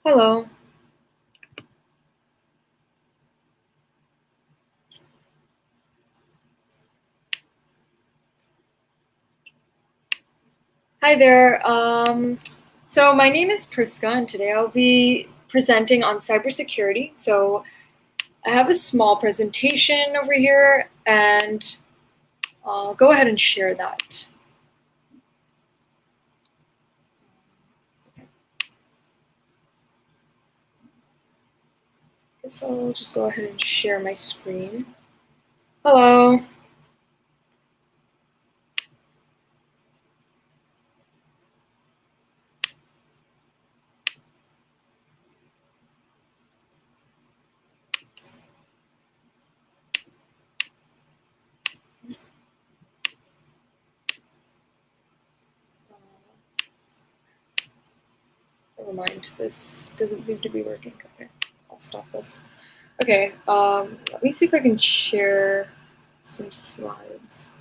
Hello. Hi there. So my name is Priska, and today I'll be presenting on cybersecurity. So I have a small presentation over here, and I'll go ahead and share that. Guess I'll just go ahead and share my screen. Hello. Never mind, this doesn't seem to be working. Okay, I'll stop this. Okay, let me see if I can share some slides.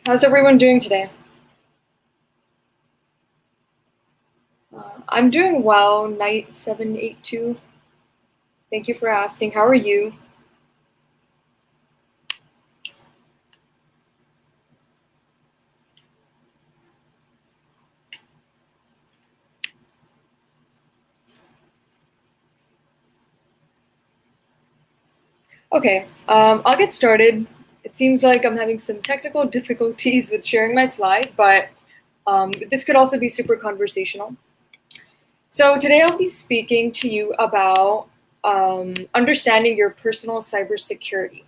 How's everyone doing today? I'm doing well, Night 782. Thank you for asking. How are you? Okay, I'll get started. It seems like I'm having some technical difficulties with sharing my slide, but this could also be super conversational. So today I'll be speaking to you about understanding your personal cybersecurity.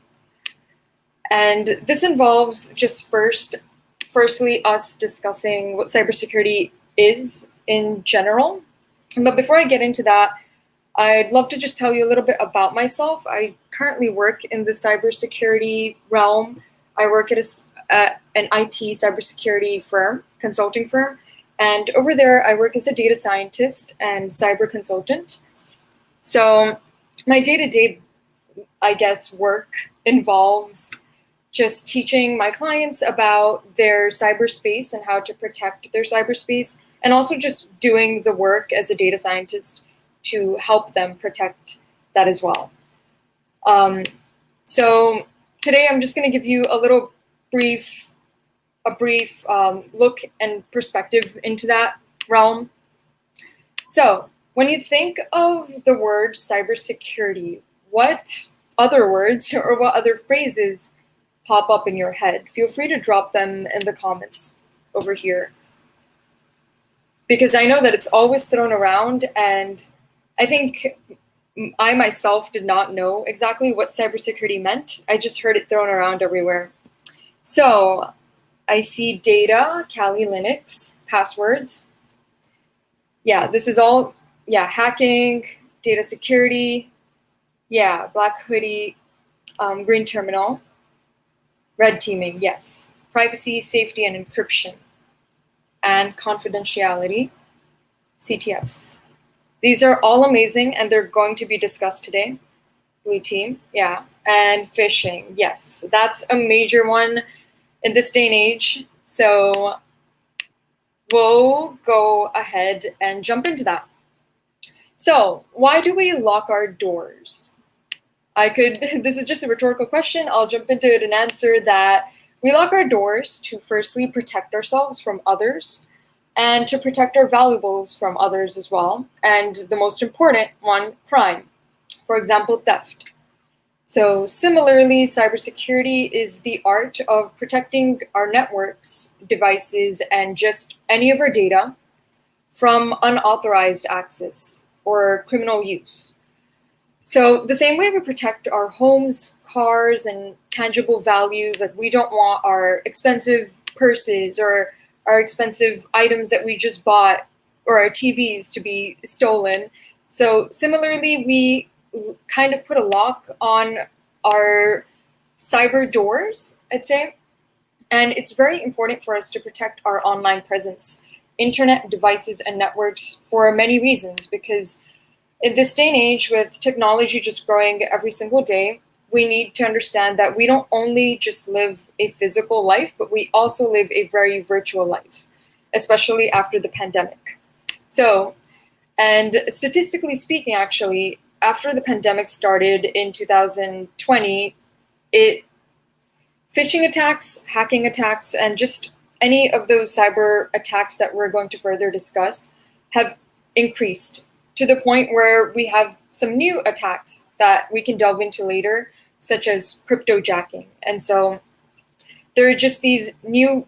And this involves just firstly us discussing what cybersecurity is in general. But before I get into that, I'd love to just tell you a little bit about myself. I currently work in the cybersecurity realm. I work at an IT cybersecurity firm, consulting firm. And over there, I work as a data scientist and cyber consultant. So my day-to-day, I guess, work involves just teaching my clients about their cyberspace and how to protect their cyberspace, and also just doing the work as a data scientist to help them protect that as well. So today I'm just going to give you a brief look and perspective into that realm. So when you think of the word cybersecurity, what other words or what other phrases pop up in your head? Feel free to drop them in the comments over here, because I know that it's always thrown around, and I think I myself did not know exactly what cybersecurity meant. I just heard it thrown around everywhere. So I see data, Kali Linux, passwords. Yeah, this is all, hacking, data security, black hoodie, green terminal, red teaming, yes, privacy, safety, and encryption, and confidentiality, CTFs. These are all amazing, and they're going to be discussed today. Blue team, and phishing, yes, that's a major one in this day and age. So we'll go ahead and jump into that. So why do we lock our doors? This is just a rhetorical question. I'll jump into it and answer that we lock our doors to firstly protect ourselves from others, and to protect our valuables from others as well. And the most important one, crime. For example, theft. So similarly, cybersecurity is the art of protecting our networks, devices, and just any of our data from unauthorized access or criminal use. So the same way we protect our homes, cars, and tangible values, like we don't want our expensive purses or our expensive items that we just bought or our TVs to be stolen. So similarly, we kind of put a lock on our cyber doors, I'd say. And it's very important for us to protect our online presence, internet devices, and networks for many reasons, because in this day and age, with technology just growing every single day, we need to understand that we don't only just live a physical life, but we also live a very virtual life, especially after the pandemic. So, and statistically speaking, actually, after the pandemic started in 2020, phishing attacks, hacking attacks, and just any of those cyber attacks that we're going to further discuss have increased to the point where we have some new attacks that we can delve into later, such as cryptojacking. And so there are just these new,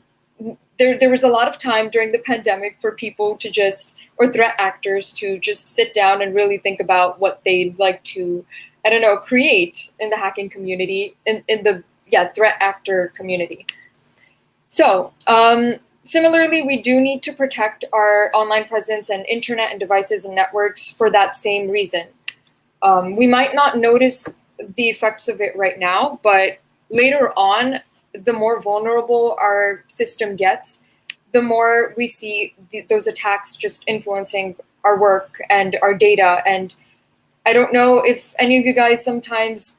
there was a lot of time during the pandemic for people to just, or threat actors to just sit down and really think about what they'd like to, I don't know, create in the hacking community, in the threat actor community. So similarly, we do need to protect our online presence and internet and devices and networks for that same reason. We might not notice the effects of it right now, but later on, the more vulnerable our system gets, the more we see those attacks just influencing our work and our data. And I don't know if any of you guys sometimes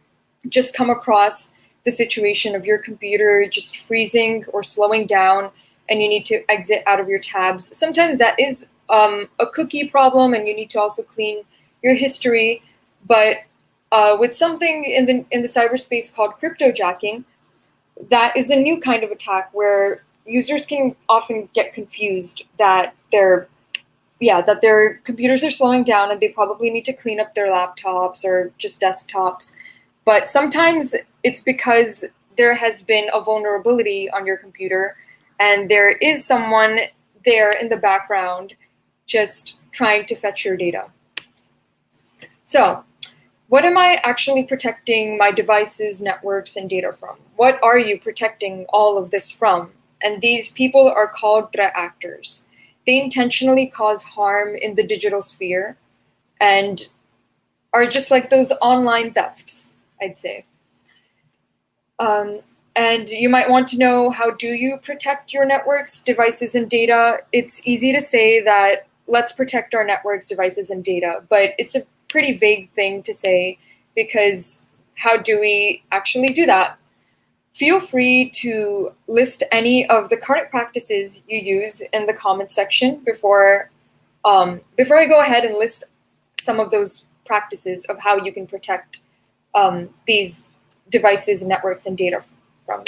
just come across the situation of your computer just freezing or slowing down and you need to exit out of your tabs. Sometimes that is a cookie problem and you need to also clean your history. But with something in the cyberspace called cryptojacking, that is a new kind of attack where users can often get confused that their computers are slowing down and they probably need to clean up their laptops or just desktops. But sometimes it's because there has been a vulnerability on your computer and there is someone there in the background just trying to fetch your data. So, what am I actually protecting my devices, networks, and data from? What are you protecting all of this from? And these people are called threat actors. They intentionally cause harm in the digital sphere and are just like those online thefts, I'd say. And you might want to know, how do you protect your networks, devices, and data? It's easy to say that let's protect our networks, devices, and data, but it's a pretty vague thing to say, because how do we actually do that? Feel free to list any of the current practices you use in the comments section before I go ahead and list some of those practices of how you can protect these devices, networks, and data from.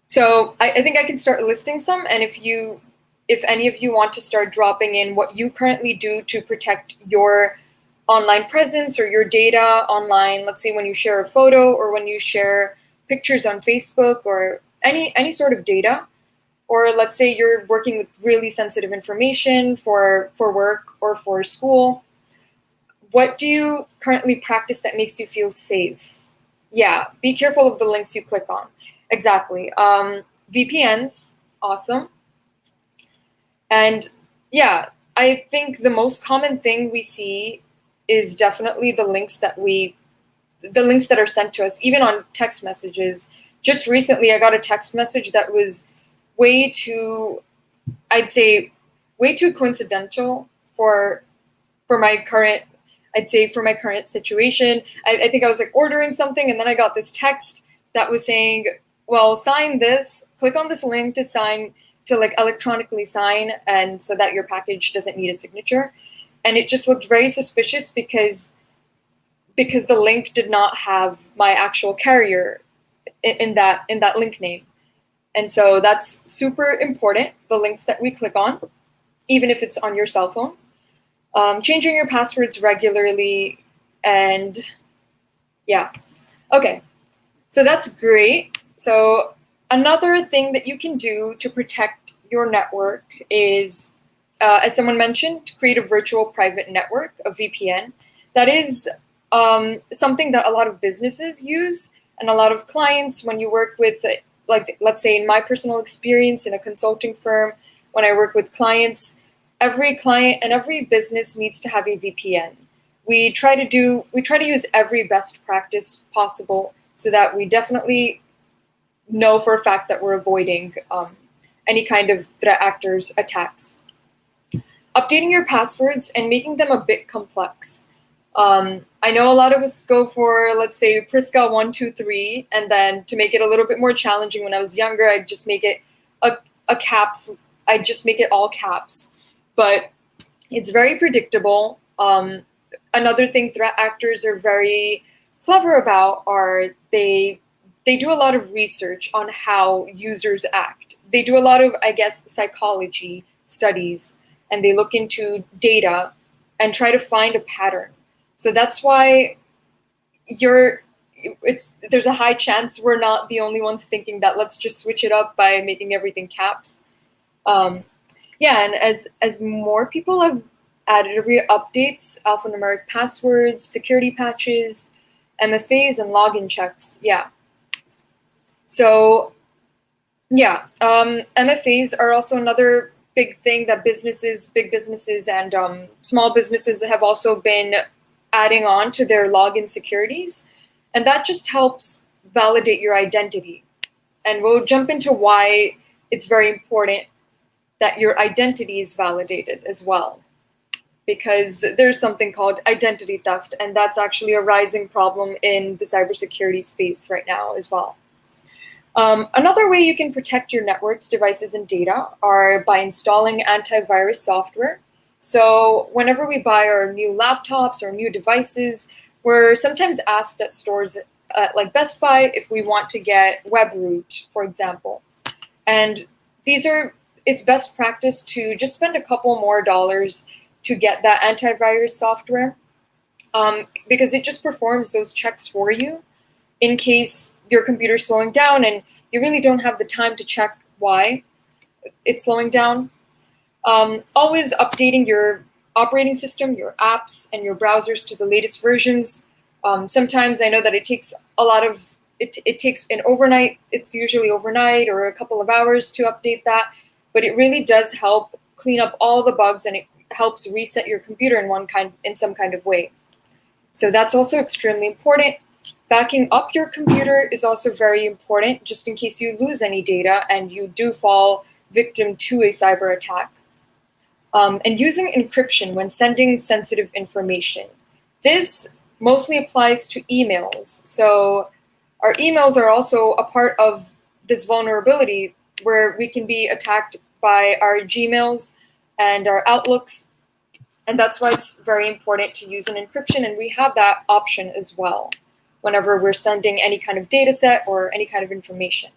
So I think I can start listing some, and if any of you want to start dropping in what you currently do to protect your online presence or your data online, let's say when you share a photo or when you share pictures on Facebook or any sort of data, or let's say you're working with really sensitive information for work or for school, what do you currently practice that makes you feel safe? Yeah, be careful of the links you click on. Exactly. VPNs, awesome. And yeah, I think the most common thing we see is definitely the links that are sent to us, even on text messages. Just recently, I got a text message that was way too coincidental for my current situation. I think I was like ordering something, and then I got this text that was saying, well, sign this, click on this link to sign, to like electronically sign, and so that your package doesn't need a signature. And it just looked very suspicious because the link did not have my actual carrier in that link name. And so that's super important, the links that we click on, even if it's on your cell phone. Changing your passwords regularly, and yeah. Okay, so that's great. So another thing that you can do to protect your network is, as someone mentioned, to create a virtual private network, a VPN. That is something that a lot of businesses use, and a lot of clients, when you work with, like, let's say in my personal experience in a consulting firm, when I work with clients, every client and every business needs to have a VPN. We try to use every best practice possible so that we definitely know for a fact that we're avoiding any kind of threat actors' attacks. Updating your passwords and making them a bit complex. I know a lot of us go for, let's say, Prisca 1, 2, 3, and then to make it a little bit more challenging when I was younger, I'd just make it a caps. I'd just make it all caps. But it's very predictable. Another thing threat actors are very clever about are they do a lot of research on how users act. They do a lot of, I guess, psychology studies, and they look into data and try to find a pattern. So that's why there's a high chance we're not the only ones thinking that let's just switch it up by making everything caps. Yeah, and as more people have added updates, alphanumeric passwords, security patches, MFAs, and login checks. Yeah. So yeah, MFAs are also another big thing that big businesses and small businesses have also been adding on to their login securities. And that just helps validate your identity. And we'll jump into why it's very important that your identity is validated as well. Because there's something called identity theft, and that's actually a rising problem in the cybersecurity space right now as well. Another way you can protect your networks, devices, and data are by installing antivirus software. So whenever we buy our new laptops or new devices, we're sometimes asked at stores like Best Buy if we want to get WebRoot, for example. And it's best practice to just spend a couple more dollars to get that antivirus software because it just performs those checks for you in case your computer's slowing down and you really don't have the time to check why it's slowing down. Always updating your operating system, your apps, and your browsers to the latest versions. Sometimes I know that it takes it takes an overnight, it's usually overnight or a couple of hours to update that, but it really does help clean up all the bugs and it helps reset your computer in some kind of way. So that's also extremely important. Backing up your computer is also very important, just in case you lose any data and you do fall victim to a cyber attack. And using encryption when sending sensitive information. This mostly applies to emails. So our emails are also a part of this vulnerability where we can be attacked by our Gmails and our Outlooks. And that's why it's very important to use an encryption. And we have that option as well whenever we're sending any kind of data set or any kind of information.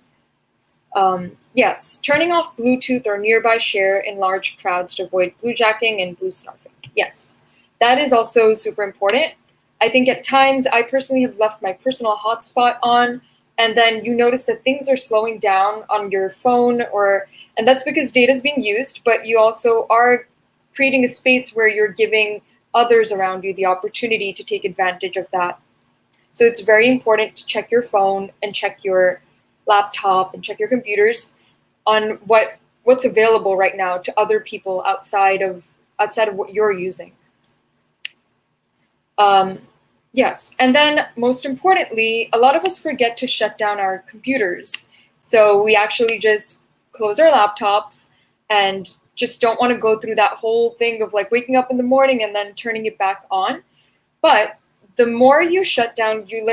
Yes, turning off Bluetooth or nearby share in large crowds to avoid bluejacking and blue snuffing. Yes, that is also super important. I think at times I personally have left my personal hotspot on, and then you notice that things are slowing down on your phone, and that's because data is being used, but you also are creating a space where you're giving others around you the opportunity to take advantage of that. So it's very important to check your phone and check your laptop and check your computers on what's available right now to other people outside of what you're using. Yes, and then most importantly, a lot of us forget to shut down our computers. So we actually just close our laptops and just don't want to go through that whole thing of like waking up in the morning and then turning it back on. But the more you shut down, you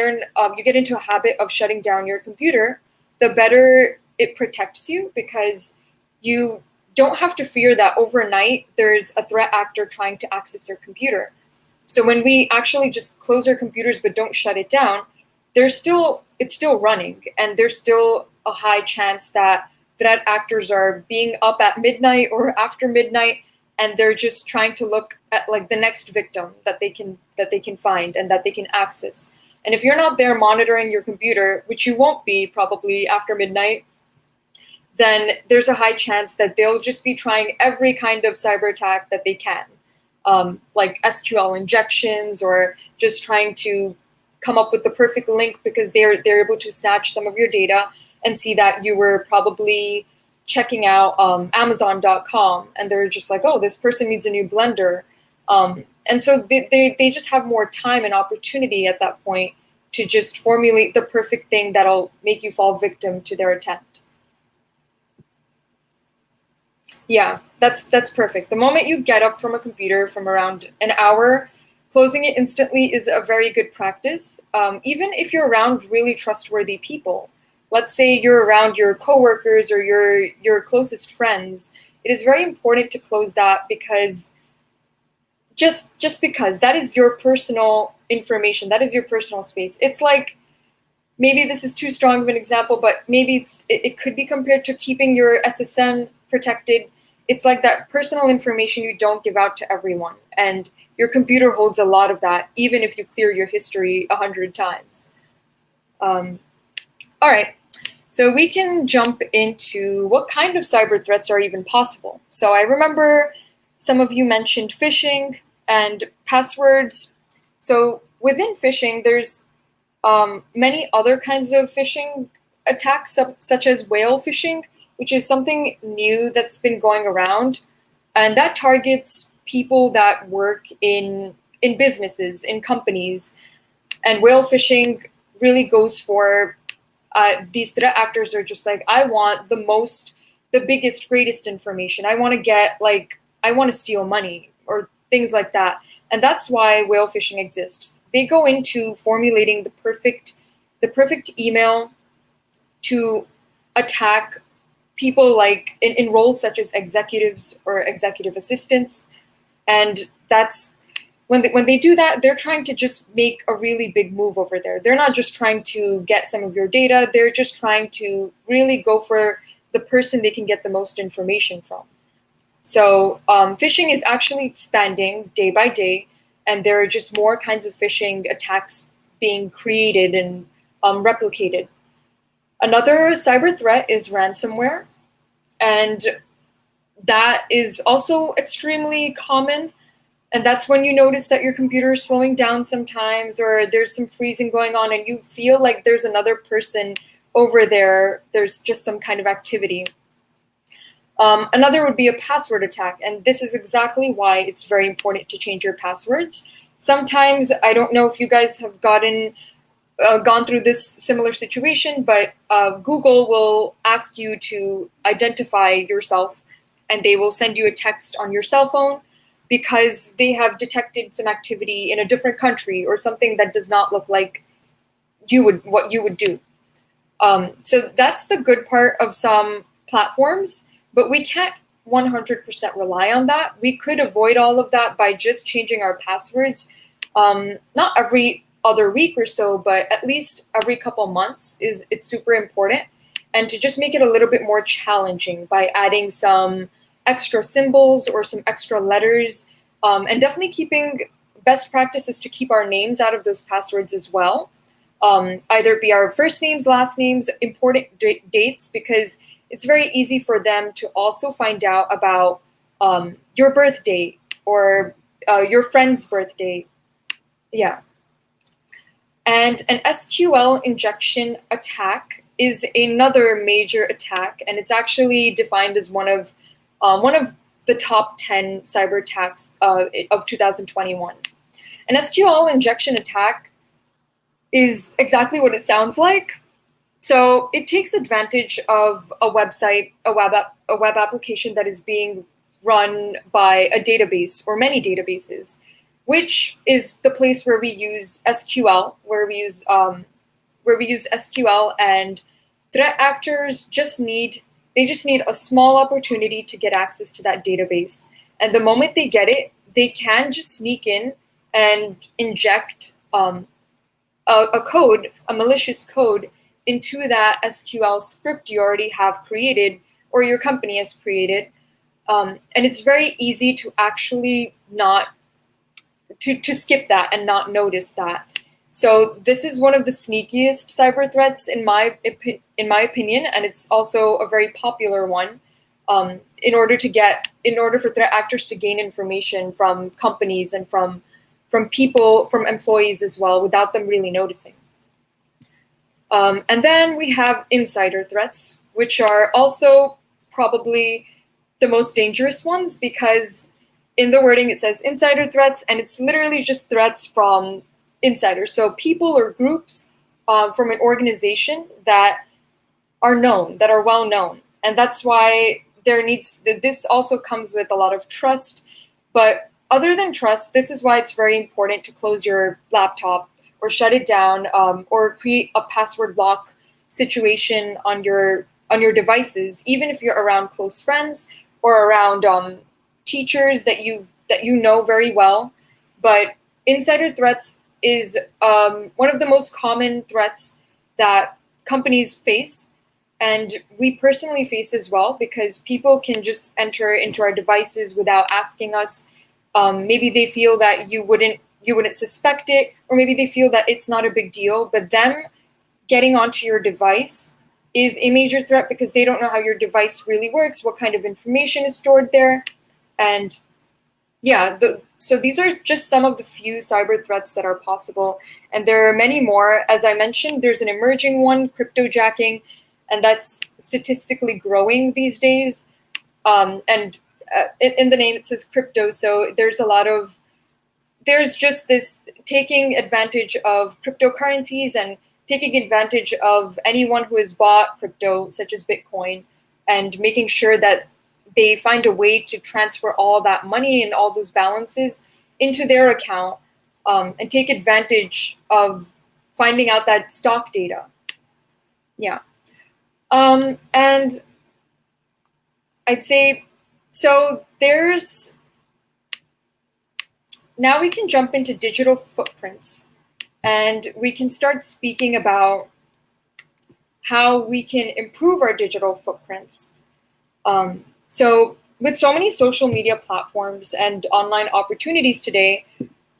get into a habit of shutting down your computer, the better it protects you because you don't have to fear that overnight there's a threat actor trying to access your computer. So when we actually just close our computers but don't shut it down, it's still running, and there's still a high chance that threat actors are being up at midnight or after midnight, and they're just trying to look at like the next victim that they can find and that they can access. And if you're not there monitoring your computer, which you won't be probably after midnight, then there's a high chance that they'll just be trying every kind of cyber attack that they can. Like SQL injections or just trying to come up with the perfect link because they're able to snatch some of your data and see that you were probably checking out Amazon.com and they're just like, oh, this person needs a new blender. And so they just have more time and opportunity at that point to just formulate the perfect thing that'll make you fall victim to their attempt. Yeah, that's perfect. The moment you get up from a computer from around an hour Closing it instantly is a very good practice, even if you're around really trustworthy people. Let's say you're around your coworkers or your closest friends. It is very important to close that, because just because that is your personal information, that is your personal space. It's like, maybe this is too strong of an example, but maybe it could be compared to keeping your SSN protected. It's like that personal information you don't give out to everyone, and your computer holds a lot of that, even if you clear your history 100 times. All right, so we can jump into what kind of cyber threats are even possible. So I remember some of you mentioned phishing and passwords. So within phishing, there's many other kinds of phishing attacks, such as whale phishing, which is something new that's been going around, and that targets people that work in businesses, in companies. And whale phishing really goes for these threat actors are just like, I want the biggest, greatest information. I want to steal money or things like that. And that's why whale phishing exists. They go into formulating the perfect email to attack people like in roles such as executives or executive assistants. And that's when they do that, they're trying to just make a really big move over there. They're not just trying to get some of your data. They're just trying to really go for the person they can get the most information from. So phishing is actually expanding day by day, and there are just more kinds of phishing attacks being created and replicated. Another cyber threat is ransomware, and that is also extremely common. And that's when you notice that your computer is slowing down sometimes, or there's some freezing going on, and you feel like there's another person over there. There's just some kind of activity. Another would be a password attack, and this is exactly why it's very important to change your passwords. Sometimes, I don't know if you guys have gone through this similar situation, but Google will ask you to identify yourself, and they will send you a text on your cell phone because they have detected some activity in a different country or something that does not look like what you would do. So that's the good part of some platforms, but we can't 100% rely on that. We could avoid all of that by just changing our passwords, not every other week or so, but at least every couple months. It's super important. And to just make it a little bit more challenging by adding some extra symbols or some extra letters, and definitely keeping best practices to keep our names out of those passwords as well. Either be our first names, last names, important dates, because it's very easy for them to also find out about your birth date or your friend's birthday. Yeah. And an SQL injection attack is another major attack, and it's actually defined as one of the top 10 cyber attacks of 2021. An SQL injection attack is exactly what it sounds like. So it takes advantage of a website, a web application that is being run by a database or many databases, which is the place where we use SQL, where we use SQL, and threat actors just need a small opportunity to get access to that database. And the moment they get it, they can just sneak in and inject a malicious code into that SQL script you already have created or your company has created. And it's very easy to actually to skip that and not notice that. So this is one of the sneakiest cyber threats in my opinion, and it's also a very popular one. In order for threat actors to gain information from companies and from people, from employees as well, without them really noticing. And then we have insider threats, which are also probably the most dangerous ones, because in the wording it says insider threats, and it's literally just threats from insiders. So people or groups from an organization that are known, that are well known. And that's why this also comes with a lot of trust, but other than trust, this is why it's very important to close your laptop or shut it down, or create a password lock situation on your devices, even if you're around close friends or around teachers that you know very well. But insider threats is one of the most common threats that companies face, and we personally face as well, because people can just enter into our devices without asking us. Maybe they feel that you wouldn't suspect it, or maybe they feel that it's not a big deal, but them getting onto your device is a major threat, because they don't know how your device really works, what kind of information is stored there. And yeah, so these are just some of the few cyber threats that are possible, and there are many more. As I mentioned, there's an emerging one, cryptojacking, and that's statistically growing these days. And in the name it says crypto, so there's just this taking advantage of cryptocurrencies and taking advantage of anyone who has bought crypto, such as Bitcoin, and making sure that they find a way to transfer all that money and all those balances into their account, and take advantage of finding out that stock data. Yeah. And I'd say, so now we can jump into digital footprints, and we can start speaking about how we can improve our digital footprints. So with so many social media platforms and online opportunities today,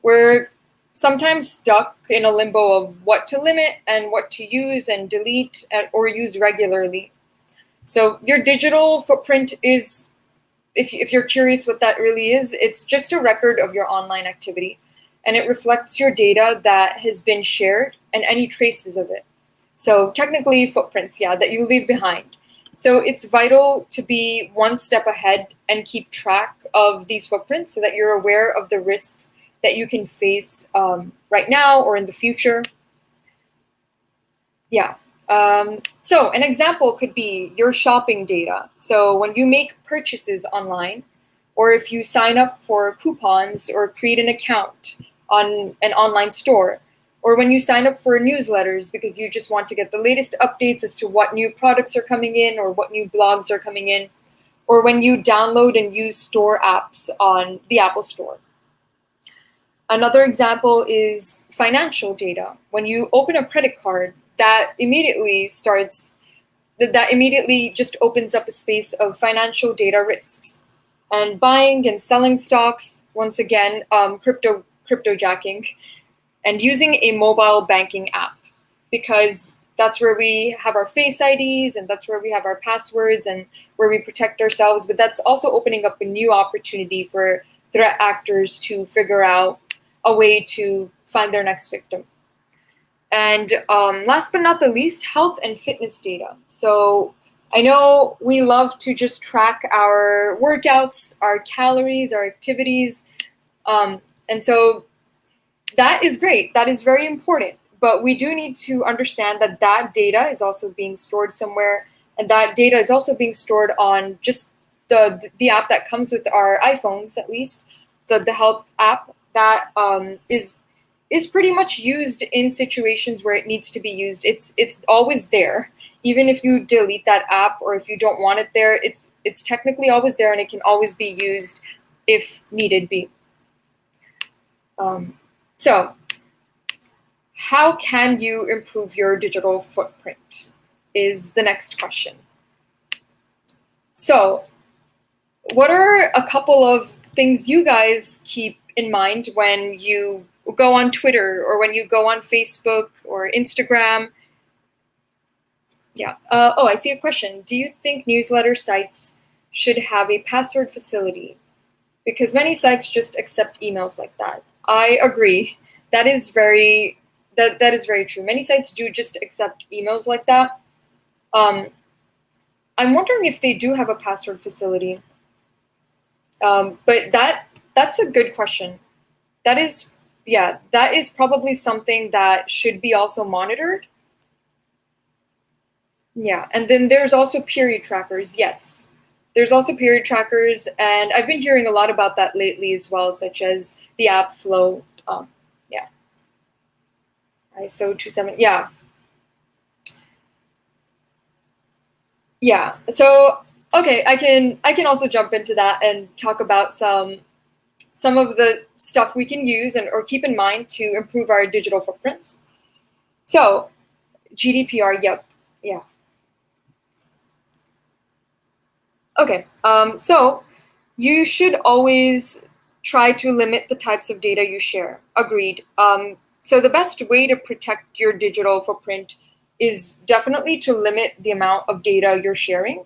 we're sometimes stuck in a limbo of what to limit and what to use and delete or use regularly. So your digital footprint is, if you're curious what that really is, it's just a record of your online activity, and it reflects your data that has been shared and any traces of it. So technically footprints, yeah, that you leave behind. So it's vital to be one step ahead and keep track of these footprints so that you're aware of the risks that you can face right now or in the future. Yeah. So an example could be your shopping data. So when you make purchases online, or if you sign up for coupons or create an account on an online store, or when you sign up for newsletters because you just want to get the latest updates as to what new products are coming in or what new blogs are coming in, or when you download and use store apps on the Apple Store. Another example is financial data. When you open a credit card, that immediately just opens up a space of financial data risks. And buying and selling stocks, once again, cryptojacking, and using a mobile banking app, because that's where we have our face IDs and that's where we have our passwords and where we protect ourselves. But that's also opening up a new opportunity for threat actors to figure out a way to find their next victim. And last but not the least, health and fitness data. So I know we love to just track our workouts, our calories, our activities. And so that is great. That is very important. But we do need to understand that that data is also being stored somewhere. And that data is also being stored on just the app that comes with our iPhones, at least, the health app that is pretty much used in situations where it needs to be used. It's always there. Even if you delete that app or if you don't want it there, it's technically always there and it can always be used if needed be. So how can you improve your digital footprint is the next question. So what are a couple of things you guys keep in mind when you go on Twitter or when you go on Facebook or Instagram? Yeah. Oh, I see a question. Do you think newsletter sites should have a password facility? Because many sites just accept emails like that. I agree. That is very true. Many sites do just accept emails like that. I'm wondering if they do have a password facility. But that's a good question. That is probably something that should be also monitored. Yeah, and then there's also period trackers. Yes, There's also period trackers, and I've been hearing a lot about that lately as well, such as the app Flow. Yeah, ISO 27. Yeah. So okay, I can also jump into that and talk about some of the stuff we can use and or keep in mind to improve our digital footprints. So GDPR, yep, yeah. Okay, so you should always try to limit the types of data you share. Agreed. So the best way to protect your digital footprint is definitely to limit the amount of data you're sharing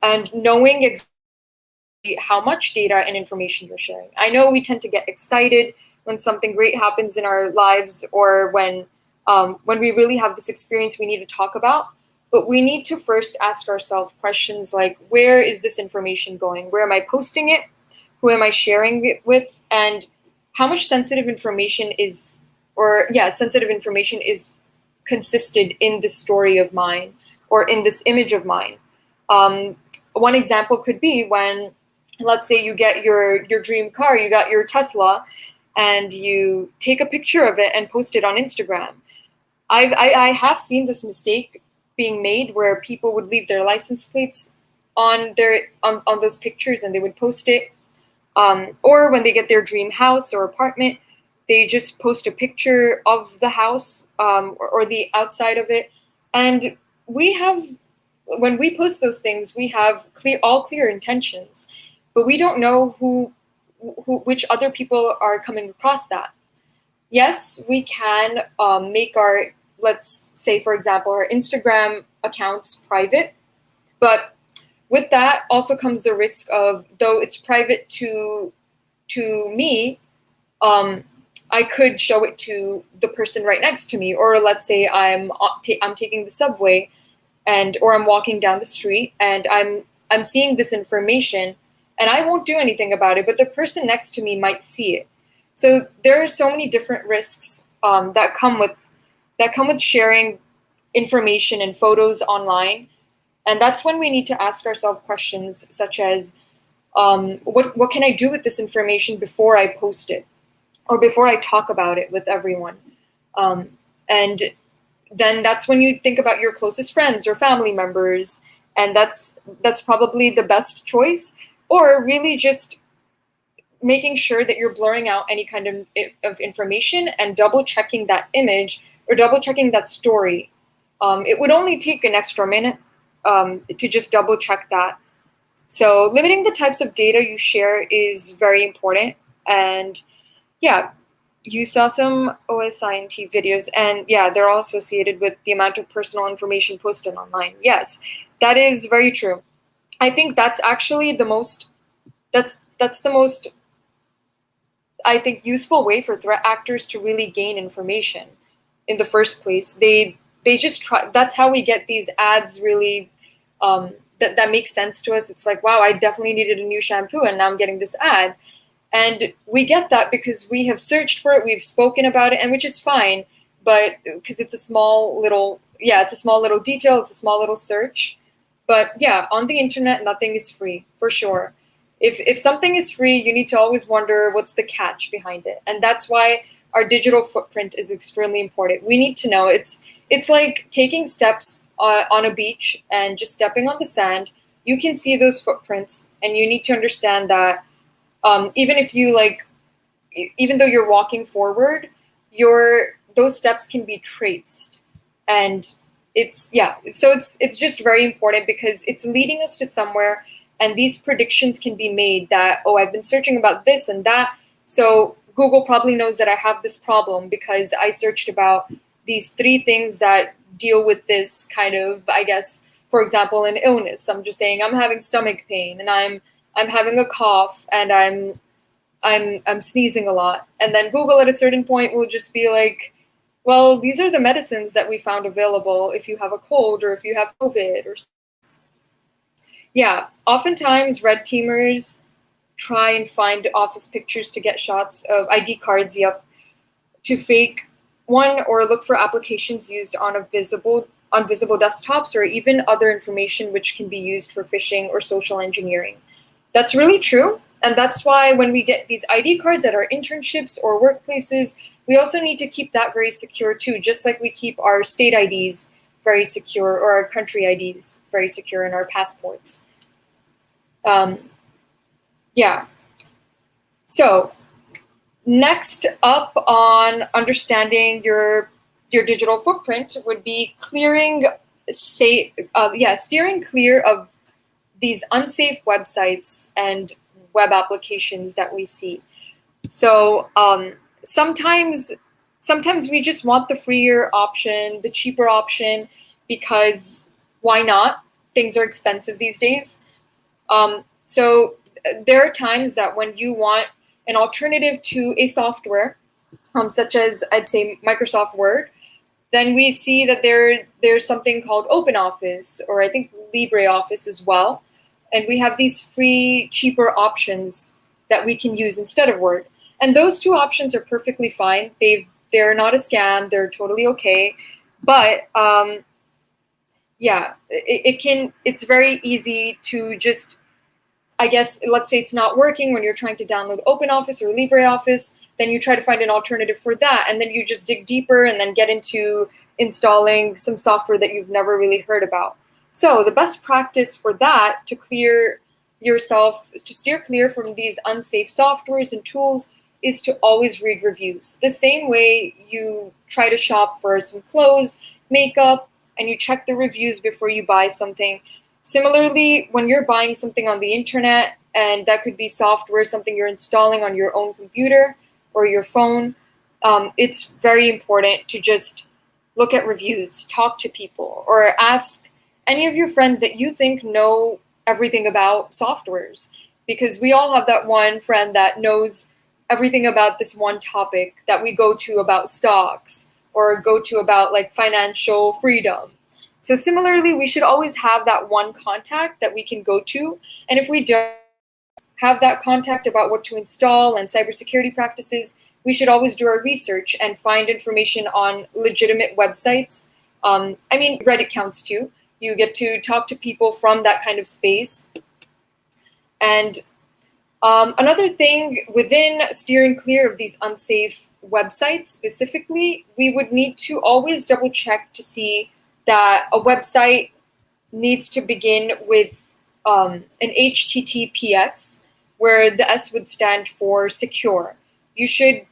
and knowing exactly how much data and information you're sharing. I know we tend to get excited when something great happens in our lives or when we really have this experience we need to talk about. But we need to first ask ourselves questions like, where is this information going? Where am I posting it? Who am I sharing it with? And how much sensitive information is consisted in this story of mine or in this image of mine. One example could be when, let's say you get your dream car, you got your Tesla, and you take a picture of it and post it on Instagram. I have seen this mistake being made where people would leave their license plates on those pictures and they would post it. Or when they get their dream house or apartment, they just post a picture of the house or the outside of it. And when we post those things, we have clear intentions, but we don't know which other people are coming across that. Yes, we can make our, let's say, for example, our Instagram accounts private, but with that also comes the risk of, though it's private to me, I could show it to the person right next to me, or let's say I'm taking the subway, or I'm walking down the street, and I'm seeing this information, and I won't do anything about it, but the person next to me might see it. So there are so many different risks that come with sharing information and photos online, and that's when we need to ask ourselves questions such as, what can I do with this information before I post it, or before I talk about it with everyone? And then that's when you think about your closest friends or family members, and that's probably the best choice. Or really just making sure that you're blurring out any kind of information and double checking that image or double checking that story. It would only take an extra minute to just double check that. So limiting the types of data you share is very important. And yeah, you saw some OSINT videos, and yeah, they're all associated with the amount of personal information posted online. Yes, that is very true. I think that's actually the most, that's the most, I think, useful way for threat actors to really gain information in the first place. They just try, that's how we get these ads really, that makes sense to us. It's like, wow, I definitely needed a new shampoo and now I'm getting this ad. And we get that because we have searched for it, we've spoken about it, and which is fine, but because it's a small little detail, it's a small little search. But yeah, on the internet, nothing is free, for sure. If something is free, you need to always wonder what's the catch behind it. And that's why our digital footprint is extremely important. We need to know. It's like taking steps on a beach and just stepping on the sand. You can see those footprints, and you need to understand that even though you're walking forward, those steps can be traced. And it's just very important because it's leading us to somewhere, and these predictions can be made that, oh, I've been searching about this and that, so Google probably knows that I have this problem because I searched about these 3 things that deal with this kind of, I guess, for example, an illness. I'm just saying I'm having stomach pain and I'm having a cough and I'm sneezing a lot. And then Google at a certain point will just be like, well, these are the medicines that we found available if you have a cold or if you have COVID. Or yeah, oftentimes red teamers try and find office pictures to get shots of ID cards, to fake one, or look for applications used on a visible on visible desktops, or even other information which can be used for phishing or social engineering. That's really true. And that's why when we get these ID cards at our internships or workplaces, we also need to keep that very secure too, just like we keep our state IDs very secure, or our country IDs very secure, in our passports. Yeah. So next up on understanding your digital footprint would be steering clear of these unsafe websites and web applications that we see. So sometimes we just want the freer option, the cheaper option, because why not? Things are expensive these days. So there are times that when you want an alternative to a software, such as, I'd say, Microsoft Word, then we see that there's something called OpenOffice, or I think LibreOffice as well. And we have these free, cheaper options that we can use instead of Word. And those two options are perfectly fine. They're not a scam. They're totally okay. But yeah, it's very easy to just, I guess, let's say it's not working when you're trying to download OpenOffice or LibreOffice, then you try to find an alternative for that. And then you just dig deeper and then get into installing some software that you've never really heard about. So the best practice for that, to clear yourself, to steer clear from these unsafe softwares and tools, is to always read reviews. The same way you try to shop for some clothes, makeup, and you check the reviews before you buy something. Similarly, when you're buying something on the internet, and that could be software, something you're installing on your own computer or your phone, it's very important to just look at reviews, talk to people, or ask any of your friends that you think know everything about softwares. Because we all have that one friend that knows everything about this one topic that we go to about stocks, or go to about like financial freedom. So similarly, we should always have that one contact that we can go to. And if we don't have that contact about what to install and cybersecurity practices, we should always do our research and find information on legitimate websites. I mean, Reddit counts too. You get to talk to people from that kind of space. And another thing, within steering clear of these unsafe websites specifically, we would need to always double check to see that a website needs to begin with an HTTPS, where the S would stand for secure. You should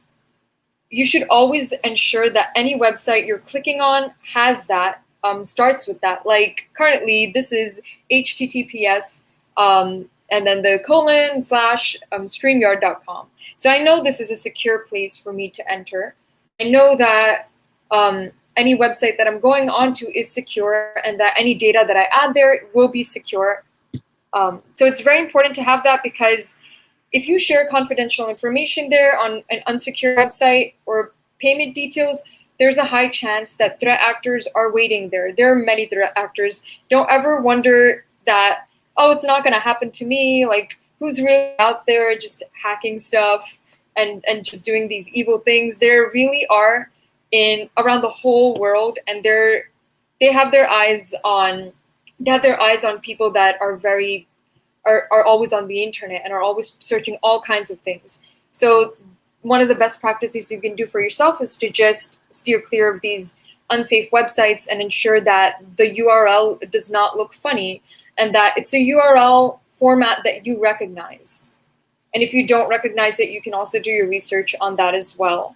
always ensure that any website you're clicking on has that, starts with that. Like currently, this is HTTPS, and then the / StreamYard.com. So I know this is a secure place for me to enter. I know that any website that I'm going onto is secure, and that any data that I add there will be secure. So it's very important to have that, because if you share confidential information there on an unsecure website or payment details, there's a high chance that threat actors are waiting there. There are many threat actors. Don't ever wonder that, oh, it's not going to happen to me. Like, who's really out there just hacking stuff and just doing these evil things? There really are around the whole world, and they have their eyes on people that are always on the internet and are always searching all kinds of things. So one of the best practices you can do for yourself is to just steer clear of these unsafe websites and ensure that the URL does not look funny, and that it's a URL format that you recognize. And if you don't recognize it, you can also do your research on that as well.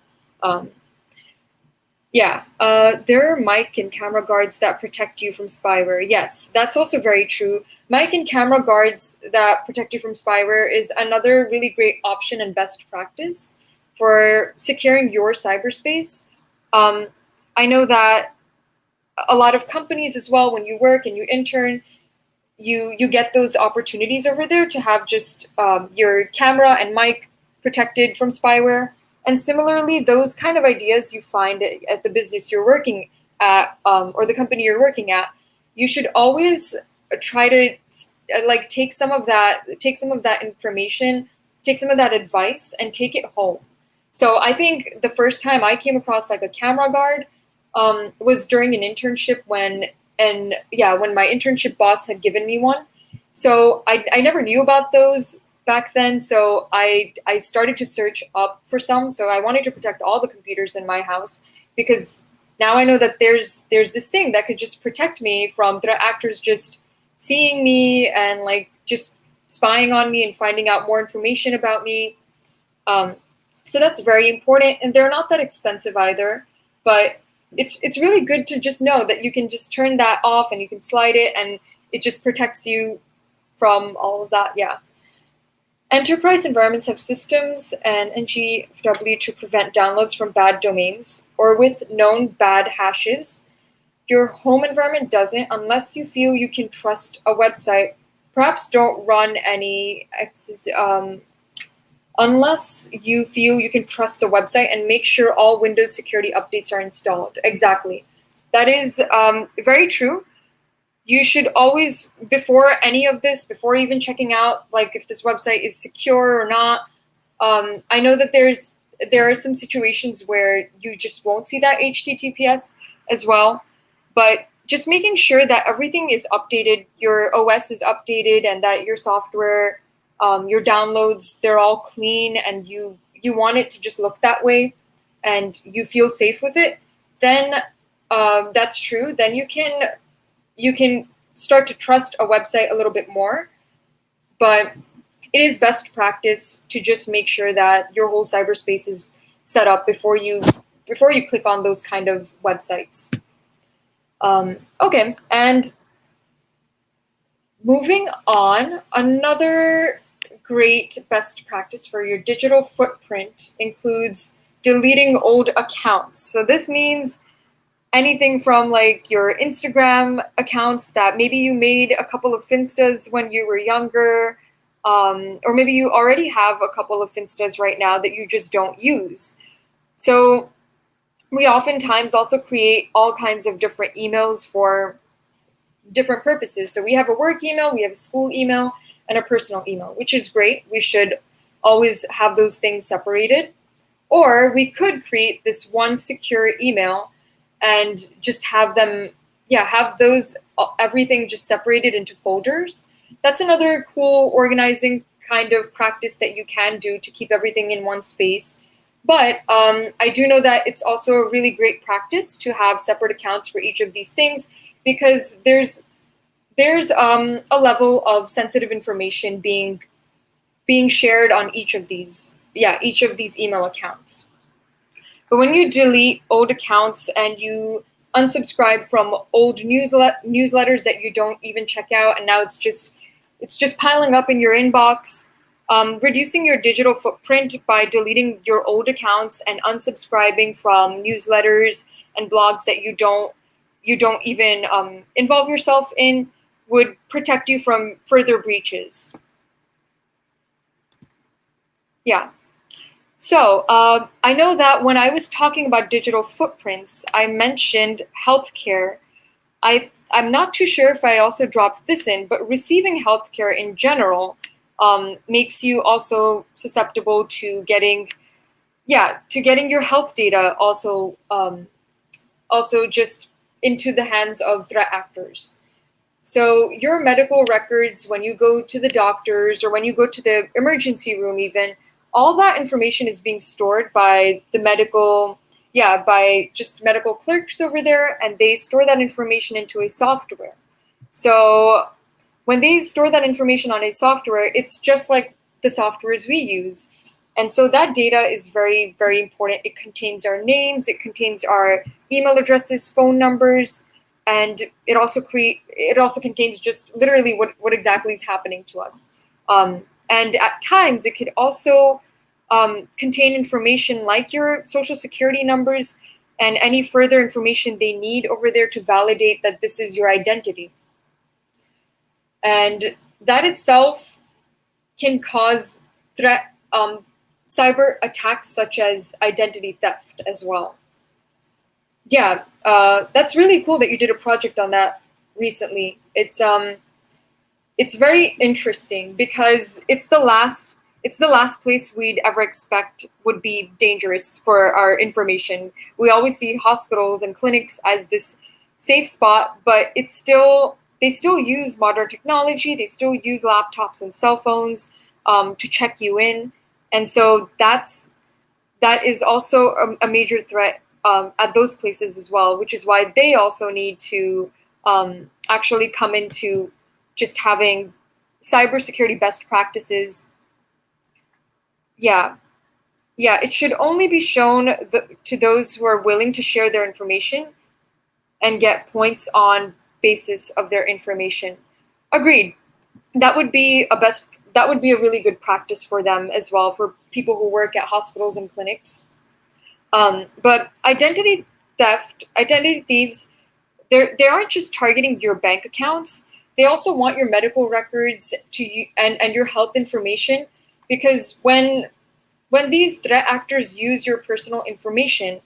There are mic and camera guards that protect you from spyware. Yes, that's also very true. Mic and camera guards that protect you from spyware is another really great option and best practice for securing your cyberspace. I know that a lot of companies as well, when you work and you intern, you get those opportunities over there to have just your camera and mic protected from spyware. And similarly, those kind of ideas you find at the business you're working at, or the company you're working at, you should always try to take some of that information, take some of that advice, and take it home. So I think the first time I came across like a camera guard, was during an internship when my internship boss had given me one. So I never knew about those back then. So I started to search up for some. So I wanted to protect all the computers in my house, because now I know that there's this thing that could just protect me from threat actors just seeing me and like just spying on me and finding out more information about me. So that's very important, and they're not that expensive either. But it's really good to just know that you can just turn that off and you can slide it, and it just protects you from all of that. Yeah. Enterprise environments have systems and GHW to prevent downloads from bad domains or with known bad hashes. Your home environment doesn't, unless you feel you can trust a website. Perhaps don't run any unless you feel you can trust the website, and make sure all Windows security updates are installed. Exactly. That is very true. You should always, before any of this, before even checking out like if this website is secure or not, I know that there are some situations where you just won't see that HTTPS as well, but just making sure that everything is updated, your OS is updated, and that your software, your downloads, they're all clean, and you want it to just look that way, and you feel safe with it, then that's true. Then you can start to trust a website a little bit more. But it is best practice to just make sure that your whole cyberspace is set up before you click on those kind of websites. Okay, and moving on, another great best practice for your digital footprint includes deleting old accounts. So this means anything from like your Instagram accounts that maybe you made a couple of Finstas when you were younger, or maybe you already have a couple of Finstas right now that you just don't use. So we oftentimes also create all kinds of different emails for different purposes. So we have a work email, we have a school email, and a personal email, which is great. We should always have those things separated. Or we could create this one secure email and just have them, have those, everything just separated into folders. That's another cool organizing kind of practice that you can do to keep everything in one space. But I do know that it's also a really great practice to have separate accounts for each of these things, because there's a level of sensitive information being shared on each of these email accounts. But when you delete old accounts and you unsubscribe from old newsletters that you don't even check out, and now it's just piling up in your inbox, reducing your digital footprint by deleting your old accounts and unsubscribing from newsletters and blogs that you don't even involve yourself in would protect you from further breaches. Yeah. So I know that when I was talking about digital footprints, I mentioned healthcare. I'm not too sure if I also dropped this in, but receiving healthcare in general makes you also susceptible to getting your health data also just into the hands of threat actors. So your medical records, when you go to the doctors or when you go to the emergency room even, all that information is being stored by the medical clerks over there, and they store that information into a software. So when they store that information on a software, it's just like the softwares we use. And so that data is very, very important. It contains our names, it contains our email addresses, phone numbers, and it also contains just literally what exactly is happening to us. And at times, it could also contain information like your social security numbers and any further information they need over there to validate that this is your identity. And that itself can cause cyber attacks such as identity theft as well. Yeah, that's really cool that you did a project on that recently. It's very interesting because it's the last It's the last place we'd ever expect would be dangerous for our information. We always see hospitals and clinics as this safe spot, but they still use modern technology. They still use laptops and cell phones to check you in, and so that is also a major threat at those places as well, which is why they also need to actually come into just having cybersecurity best practices. Yeah, it should only be shown to those who are willing to share their information and get points on basis of their information. Agreed. That would be a really good practice for them as well, for people who work at hospitals and clinics. But identity thieves, they aren't just targeting your bank accounts. They also want your medical records and your health information, because when these threat actors use your personal information,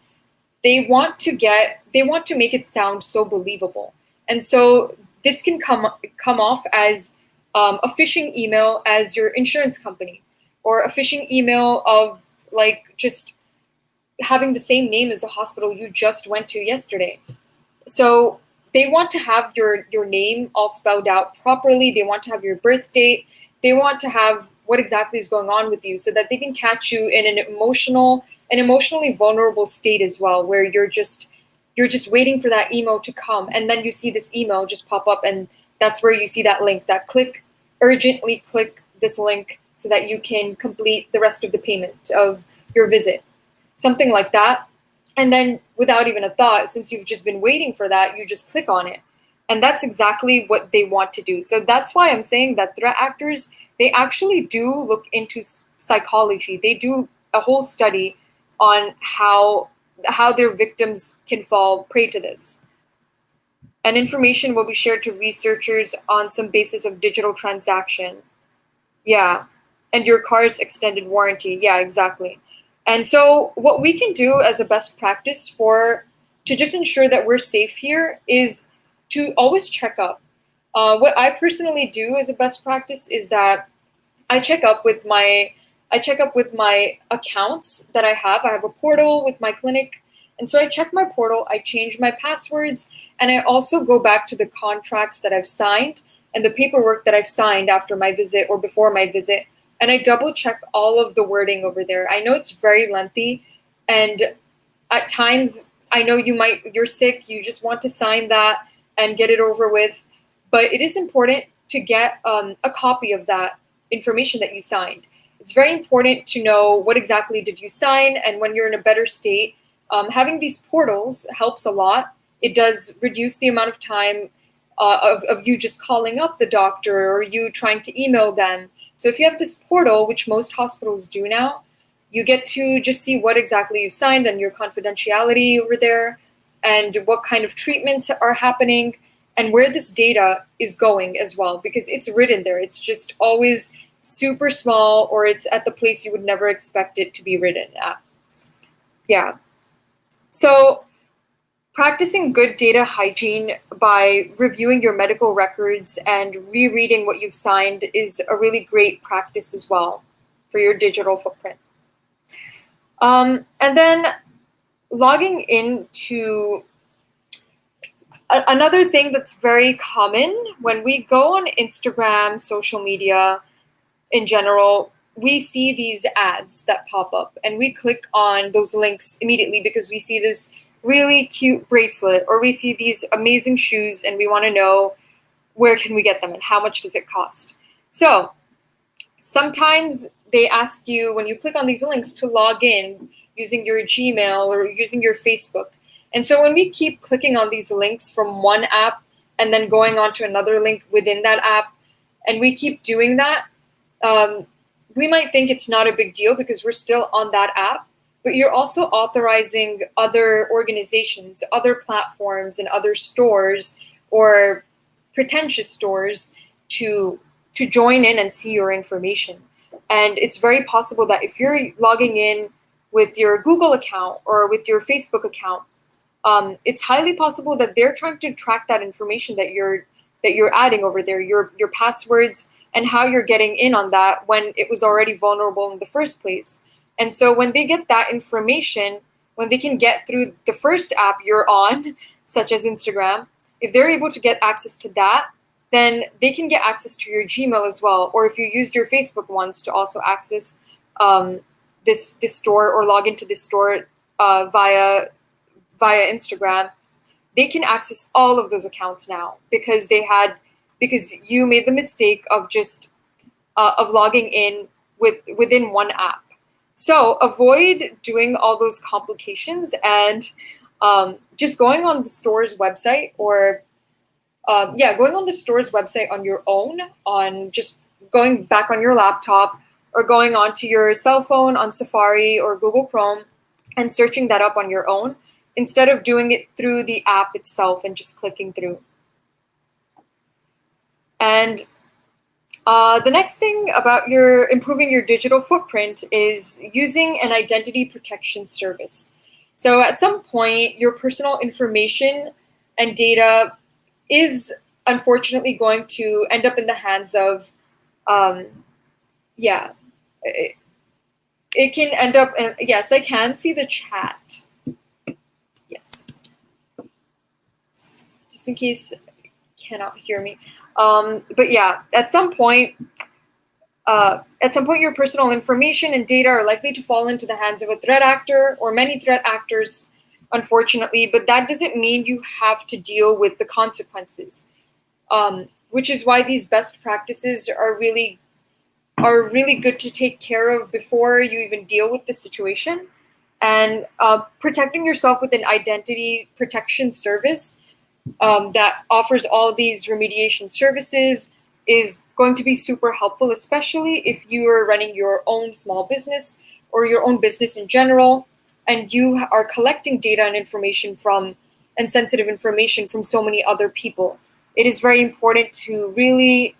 they want to make it sound so believable. And so this can come off as a phishing email as your insurance company, or a phishing email of like just having the same name as the hospital you just went to yesterday. So they want to have your name all spelled out properly. They want to have your birth date. They want to have what exactly is going on with you, so that they can catch you in an emotionally vulnerable state as well, where you're just waiting for that email to come, and then you see this email just pop up, and that's where you see that link, urgently click this link so that you can complete the rest of the payment of your visit. Something like that. And then without even a thought, since you've just been waiting for that, you just click on it. And that's exactly what they want to do. So that's why I'm saying that threat actors, they actually do look into psychology. They do a whole study on how their victims can fall prey to this. And information will be shared to researchers on some basis of digital transaction. Yeah. And your car's extended warranty. Yeah, exactly. And so what we can do as a best practice to just ensure that we're safe here is to always check up. What I personally do as a best practice is that I check up with my accounts that I have. I have a portal with my clinic. And so I check my portal, I change my passwords, and I also go back to the contracts that I've signed and the paperwork that I've signed after my visit or before my visit. And I double check all of the wording over there. I know it's very lengthy, and at times I know you're sick, you just want to sign that and get it over with. But it is important to get a copy of that information that you signed. It's very important to know what exactly did you sign, and when you're in a better state, having these portals helps a lot. It does reduce the amount of time of you just calling up the doctor or you trying to email them. So if you have this portal, which most hospitals do now, you get to just see what exactly you've signed and your confidentiality over there, and what kind of treatments are happening, and where this data is going as well, because it's written there. It's just always super small, or it's at the place you would never expect it to be written at. Yeah. So practicing good data hygiene by reviewing your medical records and rereading what you've signed is a really great practice as well for your digital footprint. And then logging into another thing that's very common when we go on Instagram, social media in general, we see these ads that pop up and we click on those links immediately because we see this really cute bracelet or we see these amazing shoes and we want to know where can we get them and how much does it cost. So sometimes they ask you when you click on these links to log in using your Gmail or using your Facebook. And so when we keep clicking on these links from one app and then going on to another link within that app, and we keep doing that, we might think it's not a big deal because we're still on that app, but you're also authorizing other organizations, other platforms, and other stores or pretentious stores to join in and see your information. And it's very possible that if you're logging in with your Google account or with your Facebook account, it's highly possible that they're trying to track that information that you're adding over there, your passwords, and how you're getting in on that when it was already vulnerable in the first place. And so when they get that information, when they can get through the first app you're on, such as Instagram, if they're able to get access to that, then they can get access to your Gmail as well. Or if you used your Facebook once to also access this store or log into this store via Instagram, they can access all of those accounts now because you made the mistake of just of logging in within one app. So avoid doing all those complications and just going on the store's website or going on the store's website on your own, on just going back on your laptop or going onto your cell phone on Safari or Google Chrome and searching that up on your own instead of doing it through the app itself and just clicking through. And the next thing about improving your digital footprint is using an identity protection service. So at some point, your personal information and data is unfortunately going to end up in the hands of, it can end up in, yes, I can see the chat. Yes. Just in case you cannot hear me. But yeah, at some point, your personal information and data are likely to fall into the hands of a threat actor or many threat actors, unfortunately, but that doesn't mean you have to deal with the consequences, which is why these best practices are really good to take care of before you even deal with the situation. And protecting yourself with an identity protection service that offers all these remediation services is going to be super helpful, especially if you are running your own small business or your own business in general, and you are collecting data and information and sensitive information from so many other people. It is very important to really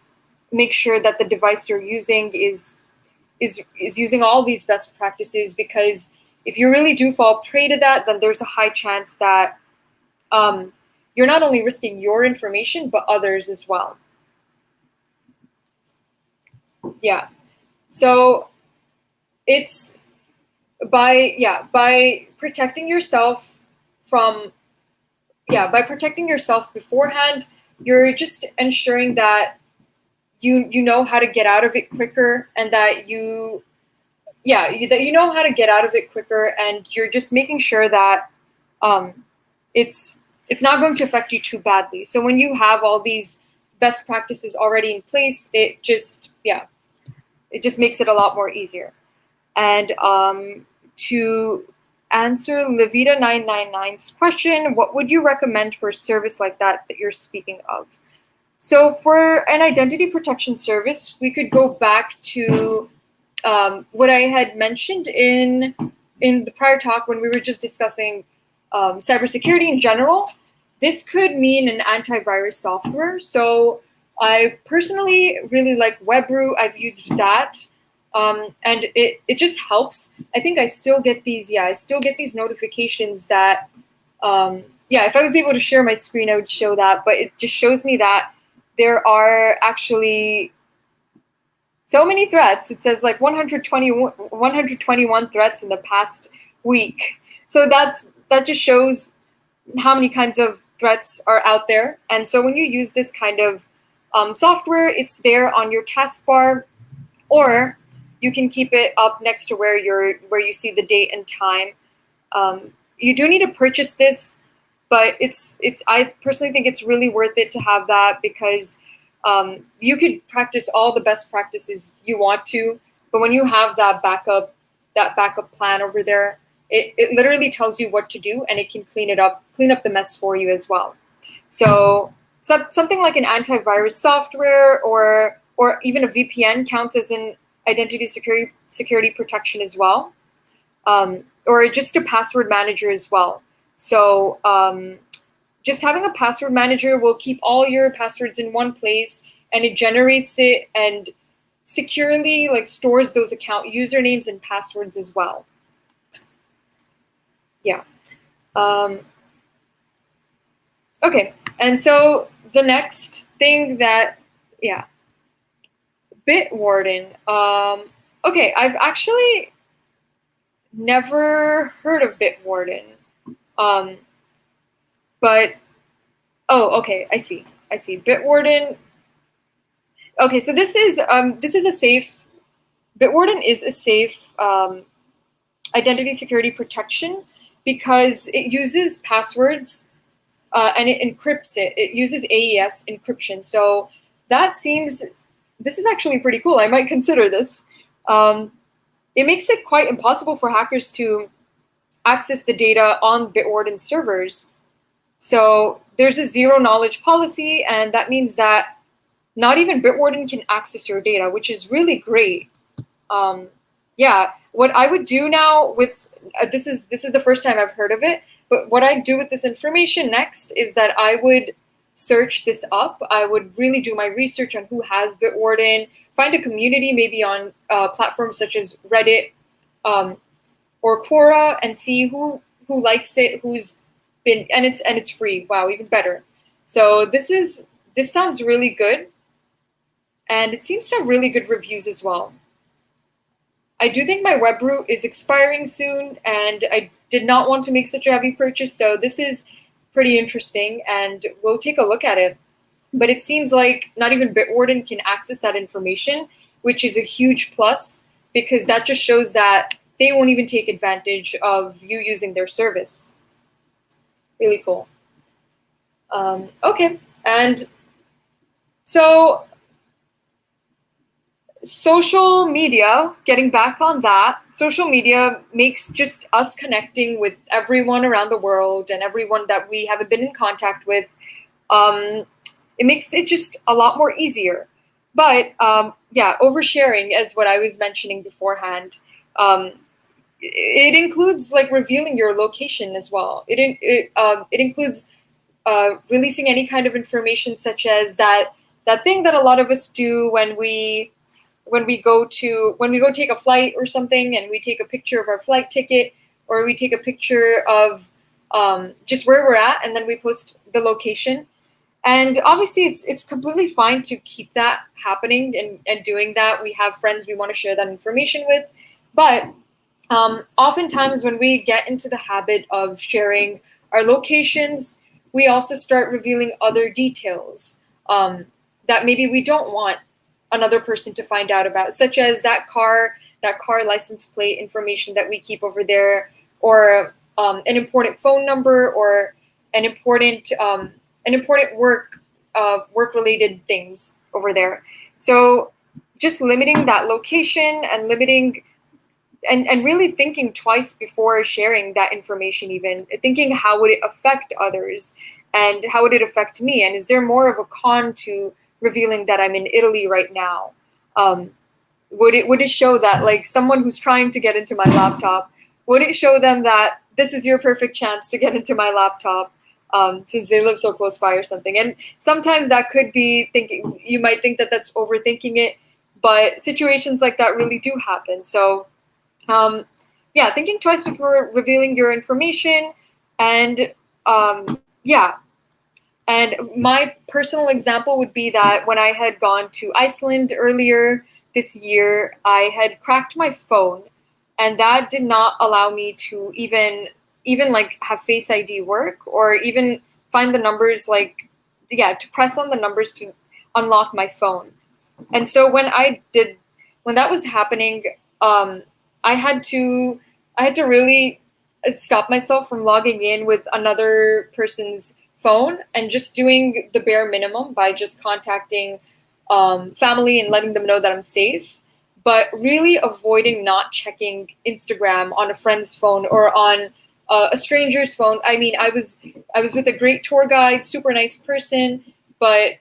make sure that the device you're using is using all these best practices, because if you really do fall prey to that, then there's a high chance that you're not only risking your information, but others as well. Yeah. So it's by protecting yourself beforehand, you're just ensuring that you know how to get out of it quicker, and that you know how to get out of it quicker, and you're just making sure that it's not going to affect you too badly. So when you have all these best practices already in place, it just makes it a lot more easier. And to answer Levita999's question, what would you recommend for a service like that you're speaking of? So for an identity protection service, we could go back to what I had mentioned in the prior talk when we were just discussing cybersecurity in general. This could mean an antivirus software. So I personally really like Webroot. I've used that, and it just helps. I think I still get these notifications that if I was able to share my screen, I would show that. But it just shows me that there are actually so many threats. It says like 121 threats in the past week. So that just shows how many kinds of threats are out there. And so when you use this kind of software, it's there on your taskbar, or you can keep it up next to where you see the date and time. You do need to purchase this, but I personally think it's really worth it to have that, because you could practice all the best practices you want to, but when you have that backup plan over there, it literally tells you what to do, and it can clean up the mess for you as well. So something like an antivirus software or even a VPN counts as an identity security protection as well, or just a password manager as well. So just having a password manager will keep all your passwords in one place, and it generates it and securely stores those account usernames and passwords as well. Yeah. Okay. And so the next thing that Bitwarden. Okay, I've actually never heard of Bitwarden. Um, but oh, okay, I see. I see. Bitwarden. Okay, so this is a safe. Bitwarden is a safe identity security protection because it uses passwords and it encrypts it. It uses AES encryption. So that seems, this is actually pretty cool. I might consider this. Um, it makes it quite impossible for hackers to access the data on Bitwarden servers. So there's a zero knowledge policy, and that means that not even Bitwarden can access your data, which is really great. Yeah, what I would do now with this is the first time I've heard of it, but what I do with this information next is that I would search this up. I would really do my research on who has Bitwarden, find a community maybe on platforms such as Reddit or Quora, and see who likes it, who's been, and it's free. Wow, even better. So this sounds really good, and it seems to have really good reviews as well. I do think my web root is expiring soon, and I did not want to make such a heavy purchase, so this is pretty interesting, and we'll take a look at it. But it seems like not even Bitwarden can access that information, which is a huge plus, because that just shows that they won't even take advantage of you using their service. Really cool. Okay, and so social media, getting back on that, social media makes just us connecting with everyone around the world and everyone that we haven't been in contact with. It makes it just a lot more easier. But yeah, oversharing, as what I was mentioning beforehand, it includes like revealing your location as well. It includes releasing any kind of information, such as that thing that a lot of us do when we go take a flight or something, and we take a picture of our flight ticket, or we take a picture of just where we're at, and then we post the location. And obviously it's completely fine to keep that happening and doing that. We have friends we want to share that information with, but oftentimes when we get into the habit of sharing our locations, we also start revealing other details that maybe we don't want another person to find out about, such as that car license plate information that we keep over there, or an important phone number, or an important work related things over there. So just limiting that location and limiting and really thinking twice before sharing that information, even thinking how would it affect others and how would it affect me, and is there more of a con to revealing that I'm in Italy right now? Would it show that, like, someone who's trying to get into my laptop, would it show them that this is your perfect chance to get into my laptop, since they live so close by or something? And sometimes that could be thinking, you might think that that's overthinking it, but situations like that really do happen. So yeah, thinking twice before revealing your information. And yeah. And my personal example would be that when I had gone to Iceland earlier this year, I had cracked my phone, and that did not allow me to even like have Face ID work, or even find the numbers, like, yeah, to press on the numbers to unlock my phone. And so when that was happening, I had to really stop myself from logging in with another person's phone and just doing the bare minimum by just contacting family and letting them know that I'm safe, but really avoiding not checking Instagram on a friend's phone or on a stranger's phone. I mean, I was with a great tour guide, super nice person, but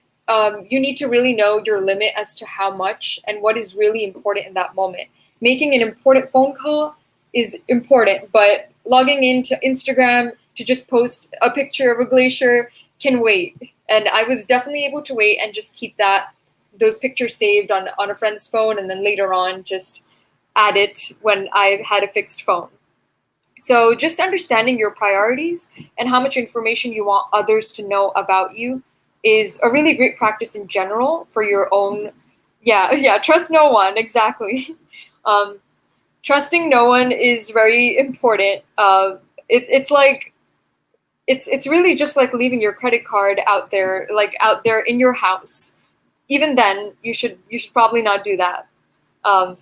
you need to really know your limit as to how much and what is really important in that moment. Making an important phone call is important, but logging into Instagram to just post a picture of a glacier can wait. And I was definitely able to wait and just keep those pictures saved on a friend's phone, and then later on just add it when I had a fixed phone. So just understanding your priorities and how much information you want others to know about you is a really great practice in general for your own Yeah, trust no one, exactly. Um, Trusting no one is very important. It's like it's really just like leaving your credit card out there, like out there in your house. Even then, you should probably not do that. Um,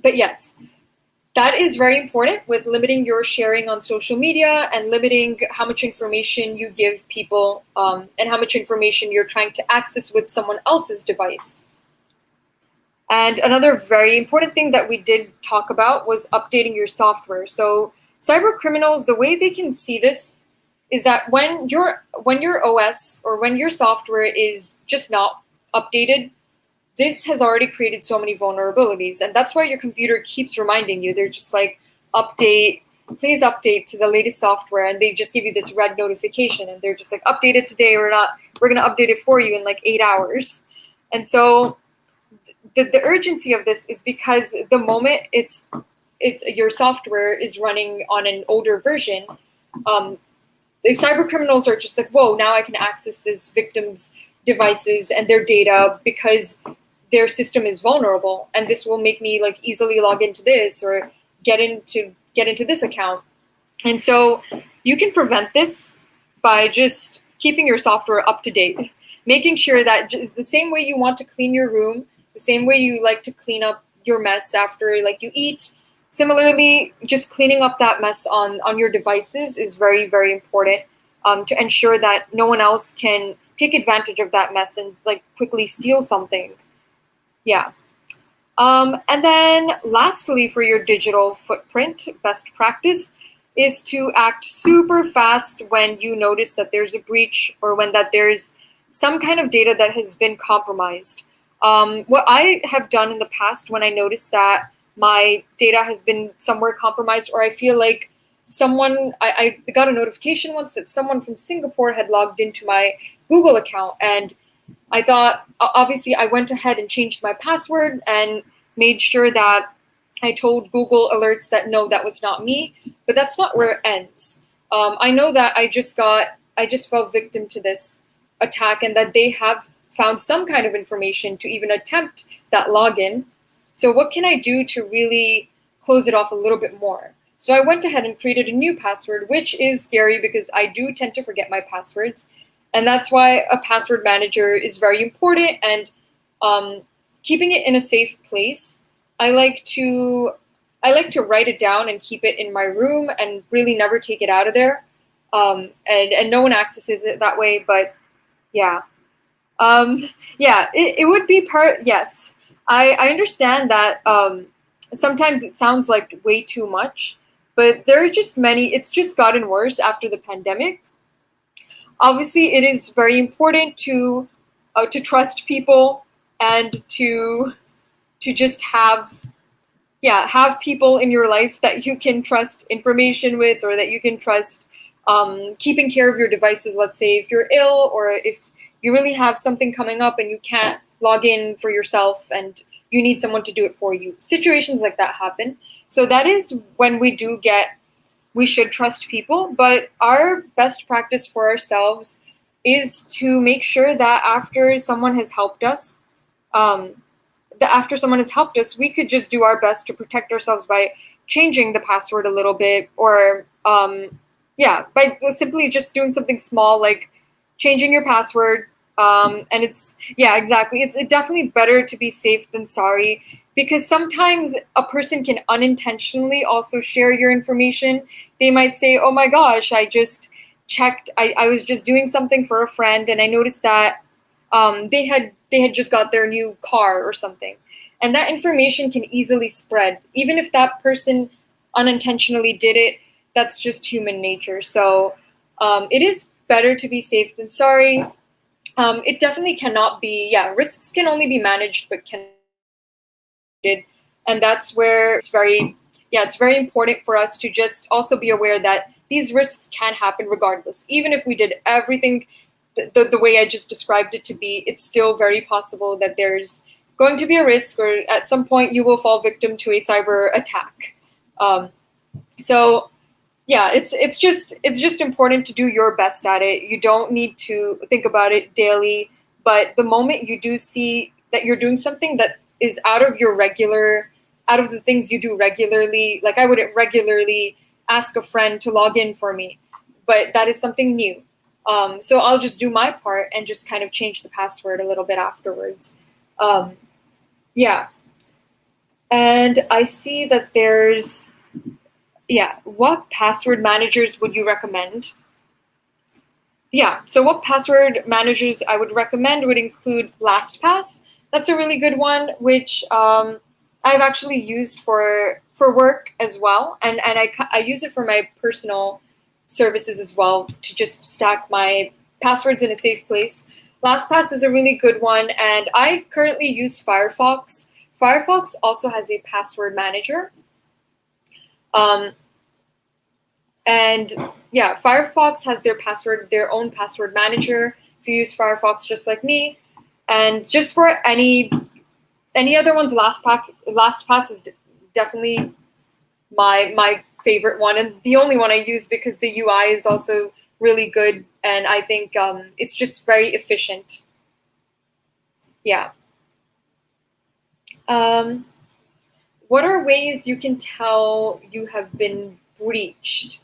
but yes, that is very important with limiting your sharing on social media and limiting how much information you give people, and how much information you're trying to access with someone else's device. And another very important thing that we did talk about was updating your software. So cyber criminals, the way they can see this is that when your OS or when your software is just not updated, this has already created so many vulnerabilities. And that's why your computer keeps reminding you. They're just like, update, please update to the latest software. And they just give you this red notification. And they're just like, update it today or not. We're going to update it for you in like 8 hours. And so the urgency of this is because the moment it's your software is running on an older version, the cyber criminals are just like, whoa, now I can access this victim's devices and their data because their system is vulnerable, and this will make me like easily log into this or get into this account. And so you can prevent this by just keeping your software up to date, making sure that the same way you want to clean your room, the same way you like to clean up your mess after like you eat, similarly, just cleaning up that mess on your devices is very, very important, to ensure that no one else can take advantage of that mess and like quickly steal something. Yeah. And then lastly, for your digital footprint, best practice is to act super fast when you notice that there's a breach or when that there's some kind of data that has been compromised. What I have done in the past when I noticed that my data has been somewhere compromised, or I feel like I got a notification once that someone from Singapore had logged into my Google account, and I thought, obviously, I went ahead and changed my password and made sure that I told Google Alerts that no, that was not me. But that's not where it ends. I know that I just fell victim to this attack, and that they have found some kind of information to even attempt that login. So what can I do to really close it off a little bit more? So I went ahead and created a new password, which is scary because I do tend to forget my passwords. And that's why a password manager is very important, and keeping it in a safe place. I like to write it down and keep it in my room and really never take it out of there. And no one accesses it that way. But yeah, it would be yes. I understand that sometimes it sounds like way too much, but there are just many. It's just gotten worse after the pandemic. Obviously, it is very important to trust people and to just have people in your life that you can trust information with, or that you can trust keeping care of your devices. Let's say if you're ill, or if you really have something coming up and you can't log in for yourself and you need someone to do it for you. Situations like that happen. So that is when we should trust people. But our best practice for ourselves is to make sure that after someone has helped us, we could just do our best to protect ourselves by changing the password a little bit, or by simply just doing something small like changing your password. And exactly. It's definitely better to be safe than sorry, because sometimes a person can unintentionally also share your information. They might say, oh my gosh, I just checked, I was just doing something for a friend and I noticed that they had just got their new car or something. And that information can easily spread. Even if that person unintentionally did it, that's just human nature. So it is better to be safe than sorry. It definitely cannot be, risks can only be managed, but and that's where it's very important for us to just also be aware that these risks can happen regardless. Even if we did everything the way I just described it to be, it's still very possible that there's going to be a risk, or at some point you will fall victim to a cyber attack. It's just important to do your best at it. You don't need to think about it daily, but the moment you do see that you're doing something that is out of the things you do regularly. Like I wouldn't regularly ask a friend to log in for me, but that is something new. So I'll just do my part and just kind of change the password a little bit afterwards. Yeah. And I see that there's, what password managers would you recommend? Yeah, so what password managers I would recommend would include LastPass. That's a really good one, which I've actually used for work as well. And I use it for my personal services as well to just stack my passwords in a safe place. LastPass is a really good one, and I currently use Firefox. Firefox also has a password manager. And yeah, Firefox has their own password manager if you use Firefox just like me. And just for any other ones, LastPass is definitely my favorite one, and the only one I use because the UI is also really good, and I think it's just very efficient. Yeah. What are ways you can tell you have been breached?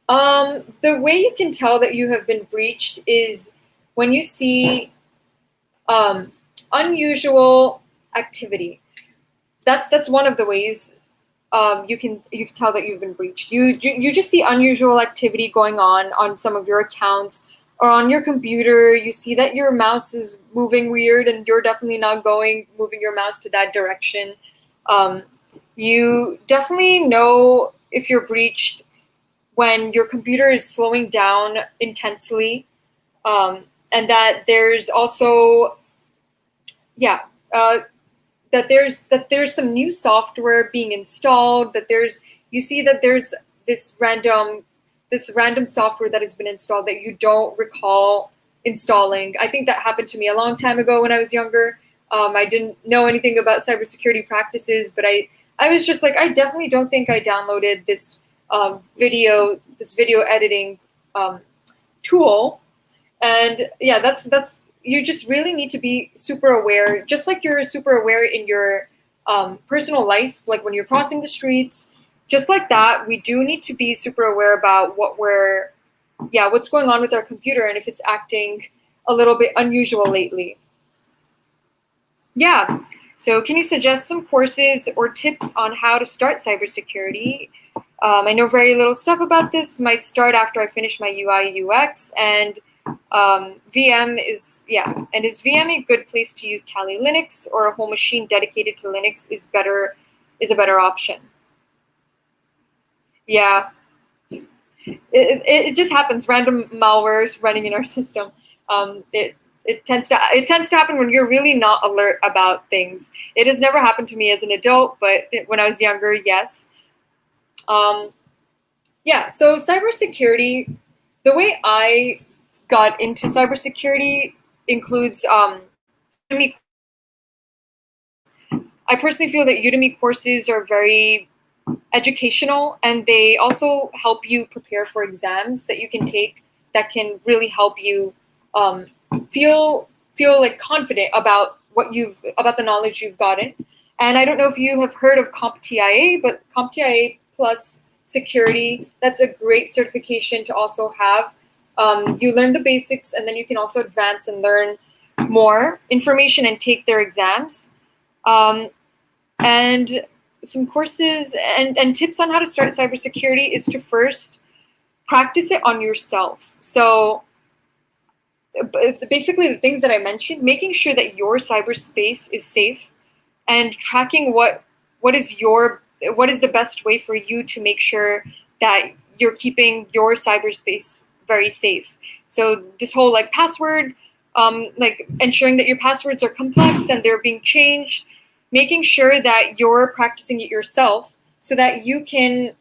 The way you can tell that you have been breached is when you see unusual activity. That's one of the ways you can tell that you've been breached. You just see unusual activity going on some of your accounts or on your computer. You see that your mouse is moving weird, and you're definitely not moving your mouse to that direction. You definitely know if you're breached when your computer is slowing down intensely, and that there's also, that there's some new software being installed. You see that there's this random software that has been installed that you don't recall installing. I think that happened to me a long time ago when I was younger. I didn't know anything about cybersecurity practices, but I was just like, I definitely don't think I downloaded this video editing tool. And yeah, that's you just really need to be super aware, just like you're super aware in your personal life, like when you're crossing the streets, just like that. We do need to be super aware about what's going on with our computer and if it's acting a little bit unusual lately. Yeah. So can you suggest some courses or tips on how to start cybersecurity? I know very little stuff about this. Might start after I finish my UI UX, and VM is VM a good place to use Kali Linux, or a whole machine dedicated to Linux is a better option? Yeah, it just happens. Random malwares running in our system. It tends to happen when you're really not alert about things. It has never happened to me as an adult, but when I was younger, yes. So cybersecurity, the way I got into cybersecurity includes Udemy. I personally feel that Udemy courses are very educational, and they also help you prepare for exams that you can take that can really help you feel like confident about about the knowledge you've gotten. And I don't know if you have heard of CompTIA, but CompTIA plus security, that's a great certification to also have. You learn the basics, and then you can also advance and learn more information and take their exams. And some courses and tips on how to start cybersecurity is to first practice it on yourself. So it's basically the things that I mentioned, making sure that your cyberspace is safe, and tracking what is the best way for you to make sure that you're keeping your cyberspace very safe. So this whole password, ensuring that your passwords are complex and they're being changed, making sure that you're practicing it yourself so that you can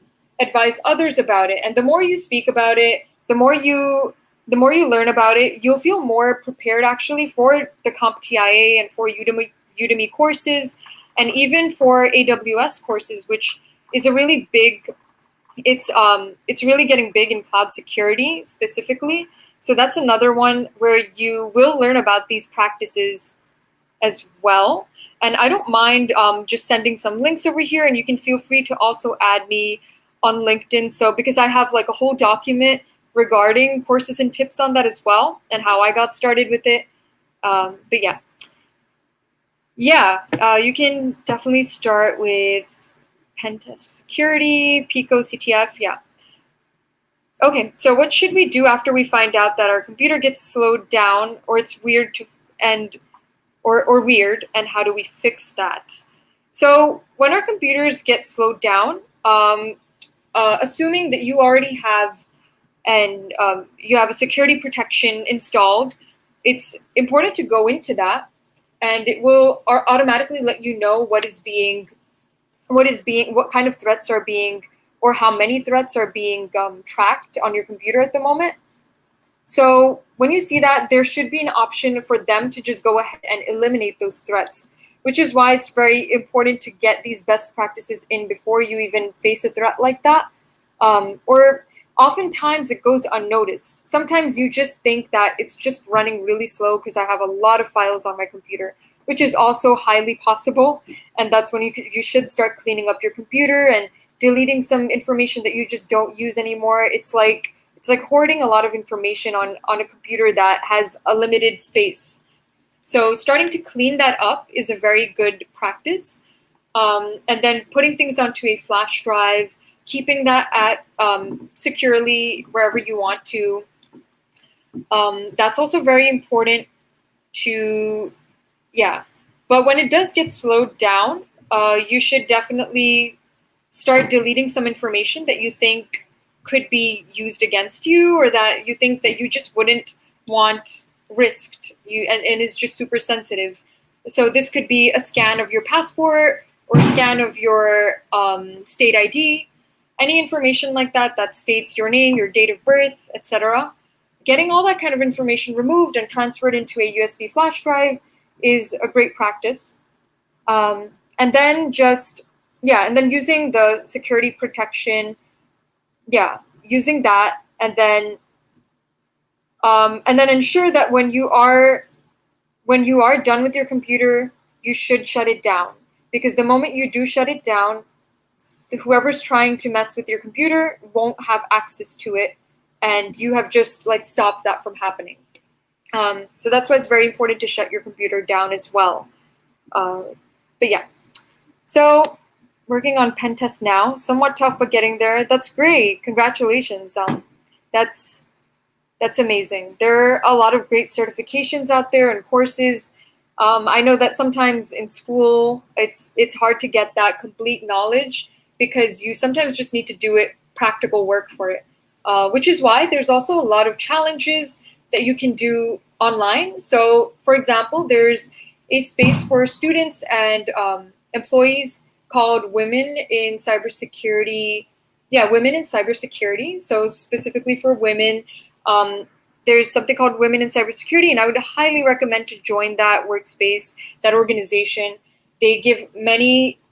advise others about it. And the more you speak about it, the more you learn about it, you'll feel more prepared actually for the CompTIA and for Udemy courses, and even for AWS courses, which is a really big, it's really getting big in cloud security specifically. So that's another one where you will learn about these practices as well. And I don't mind just sending some links over here, and you can feel free to also add me on LinkedIn. So because I have like a whole document regarding courses and tips on that as well, and how I got started with it. But you can definitely start with pen test security, Pico, CTF, Okay, so what should we do after we find out that our computer gets slowed down or it's weird or weird, and how do we fix that? So when our computers get slowed down, assuming that you already have you have a security protection installed, it's important to go into that, and it will automatically let you know what kind of threats are being, or how many threats are being tracked on your computer at the moment. So when you see that, there should be an option for them to just go ahead and eliminate those threats, which is why it's very important to get these best practices in before you even face a threat like that. Or oftentimes it goes unnoticed. Sometimes you just think that it's just running really slow because I have a lot of files on my computer, which is also highly possible. And that's when you should start cleaning up your computer and deleting some information that you just don't use anymore. It's like hoarding a lot of information on a computer that has a limited space. So starting to clean that up is a very good practice. And then putting things onto a flash drive, keeping that at securely wherever you want to. That's also very important to, But when it does get slowed down, you should definitely start deleting some information that you think could be used against you, or that you think that you just wouldn't want risked, and is just super sensitive. So this could be a scan of your passport or scan of your state ID, any information like that that states your name, your date of birth, etc. Getting all that kind of information removed and transferred into a USB flash drive is a great practice. And then using the security protection, using that, and then ensure that when you are done with your computer, you should shut it down, because the moment you do shut it down, whoever's trying to mess with your computer won't have access to it, and you have just stopped that from happening. So that's why it's very important to shut your computer down as well. So working on pen test now, somewhat tough, but getting there. That's great. Congratulations. That's amazing. There are a lot of great certifications out there and courses. I know that sometimes in school, it's hard to get that complete knowledge, because you sometimes just need to do practical work for it, which is why there's also a lot of challenges that you can do online. So, for example, there's a space for students and employees called Women in Cybersecurity. Women in Cybersecurity. So specifically for women, there's something called Women in Cybersecurity, and I would highly recommend to join that workspace, that organization. They give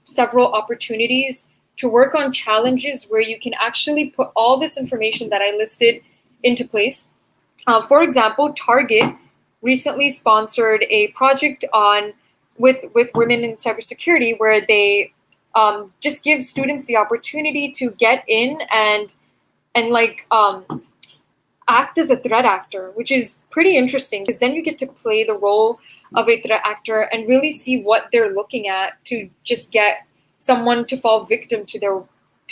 several opportunities to work on challenges where you can actually put all this information that I listed into place. For example, Target recently sponsored a project with Women in Cybersecurity, where they just give students the opportunity to get in and act as a threat actor, which is pretty interesting, because then you get to play the role of a threat actor and really see what they're looking at to just get someone to fall victim to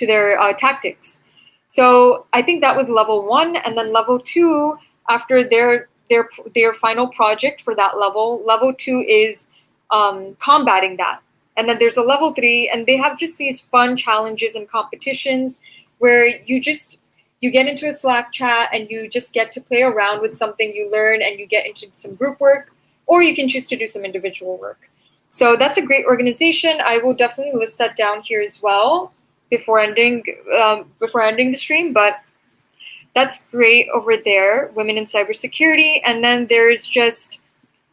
their tactics. So I think that was level 1, and then level 2, after their final project for that level 2 is combating that. And then there's a level 3, and they have just these fun challenges and competitions where you get into a Slack chat and you just get to play around with something you learn, and you get into some group work, or you can choose to do some individual work. So that's a great organization. I will definitely list that down here as well before ending the stream, but that's great over there, Women in Cybersecurity. And then there's just,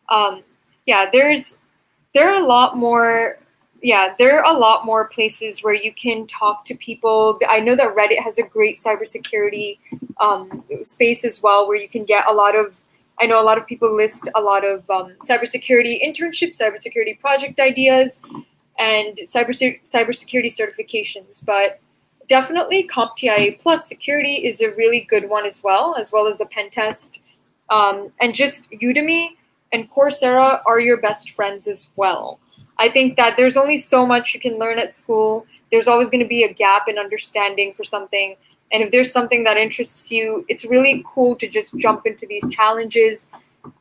there are a lot more places where you can talk to people. I know that Reddit has a great cybersecurity space as well, where you can get a lot of I know a lot of people list a lot of cybersecurity internships, cybersecurity project ideas, and cybersecurity certifications. But definitely CompTIA Plus Security is a really good one as well as the pen test. And just Udemy and Coursera are your best friends as well. I think that there's only so much you can learn at school. There's always going to be a gap in understanding for something. And if there's something that interests you, it's really cool to just jump into these challenges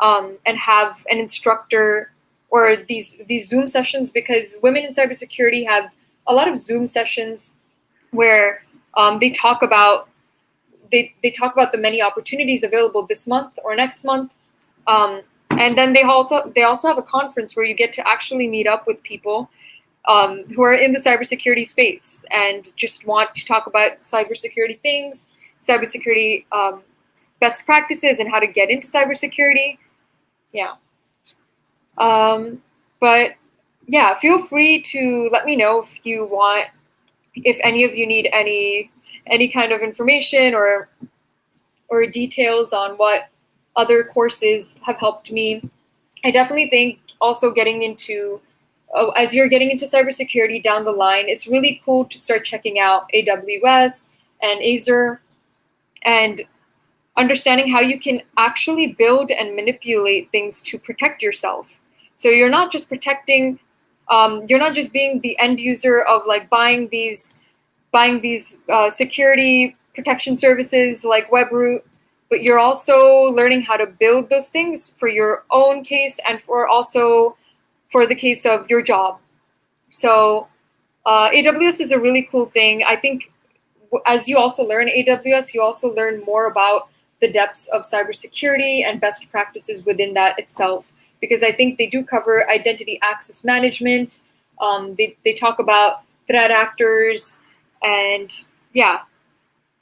and have an instructor or these Zoom sessions, because women in cybersecurity have a lot of Zoom sessions where they talk about the many opportunities available this month or next month. And then they also have a conference where you get to actually meet up with people who are in the cybersecurity space and just want to talk about cybersecurity things, cybersecurity best practices, and how to get into cybersecurity. Yeah. But yeah, feel free to let me know if any of you need any kind of information or details on what other courses have helped me. I definitely think also as you're getting into cybersecurity down the line, it's really cool to start checking out AWS and Azure and understanding how you can actually build and manipulate things to protect yourself. So you're not just protecting, you're not just being the end user of like buying these security protection services like Webroot, but you're also learning how to build those things for your own case and for the case of your job. So AWS is a really cool thing. I think as you also learn AWS, you also learn more about the depths of cybersecurity and best practices within that itself, because I think they do cover identity access management. They talk about threat actors, and yeah.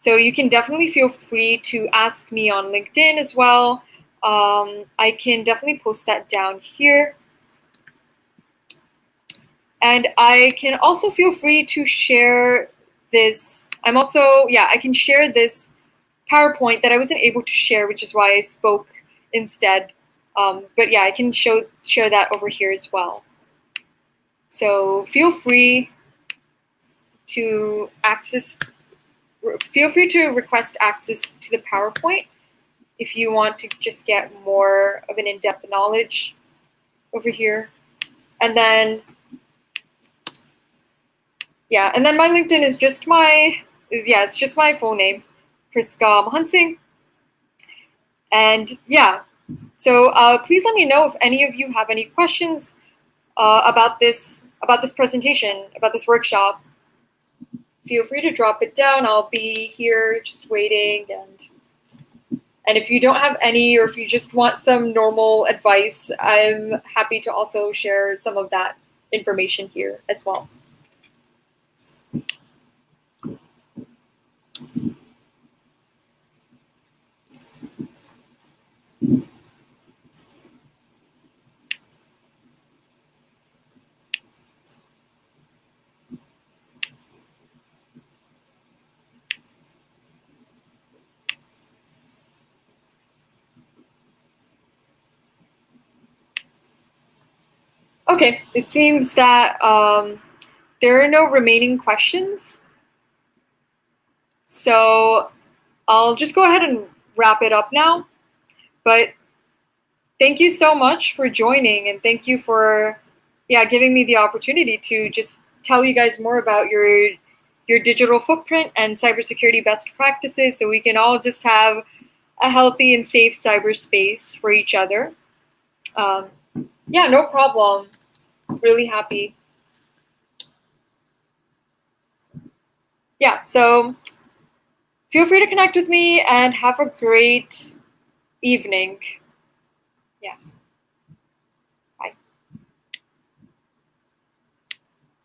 So you can definitely feel free to ask me on LinkedIn as well. I can definitely post that down here. And I can also feel free to share this. I can share this PowerPoint that I wasn't able to share, which is why I spoke instead. But yeah, I can share that over here as well. So feel free to request access to the PowerPoint if you want to just get more of an in-depth knowledge over here. And then, yeah, and then my LinkedIn is just it's just my full name, Priska Mahansingh. And yeah, so please let me know if any of you have any questions about this presentation, about this workshop. Feel free to drop it down. I'll be here just waiting. And if you don't have any, or if you just want some normal advice, I'm happy to also share some of that information here as well. Okay, it seems that there are no remaining questions. So I'll just go ahead and wrap it up now. But thank you so much for joining, and thank you for giving me the opportunity to just tell you guys more about your digital footprint and cybersecurity best practices, so we can all just have a healthy and safe cyberspace for each other. Yeah, no problem. Really happy. Yeah, so feel free to connect with me and have a great evening. Yeah.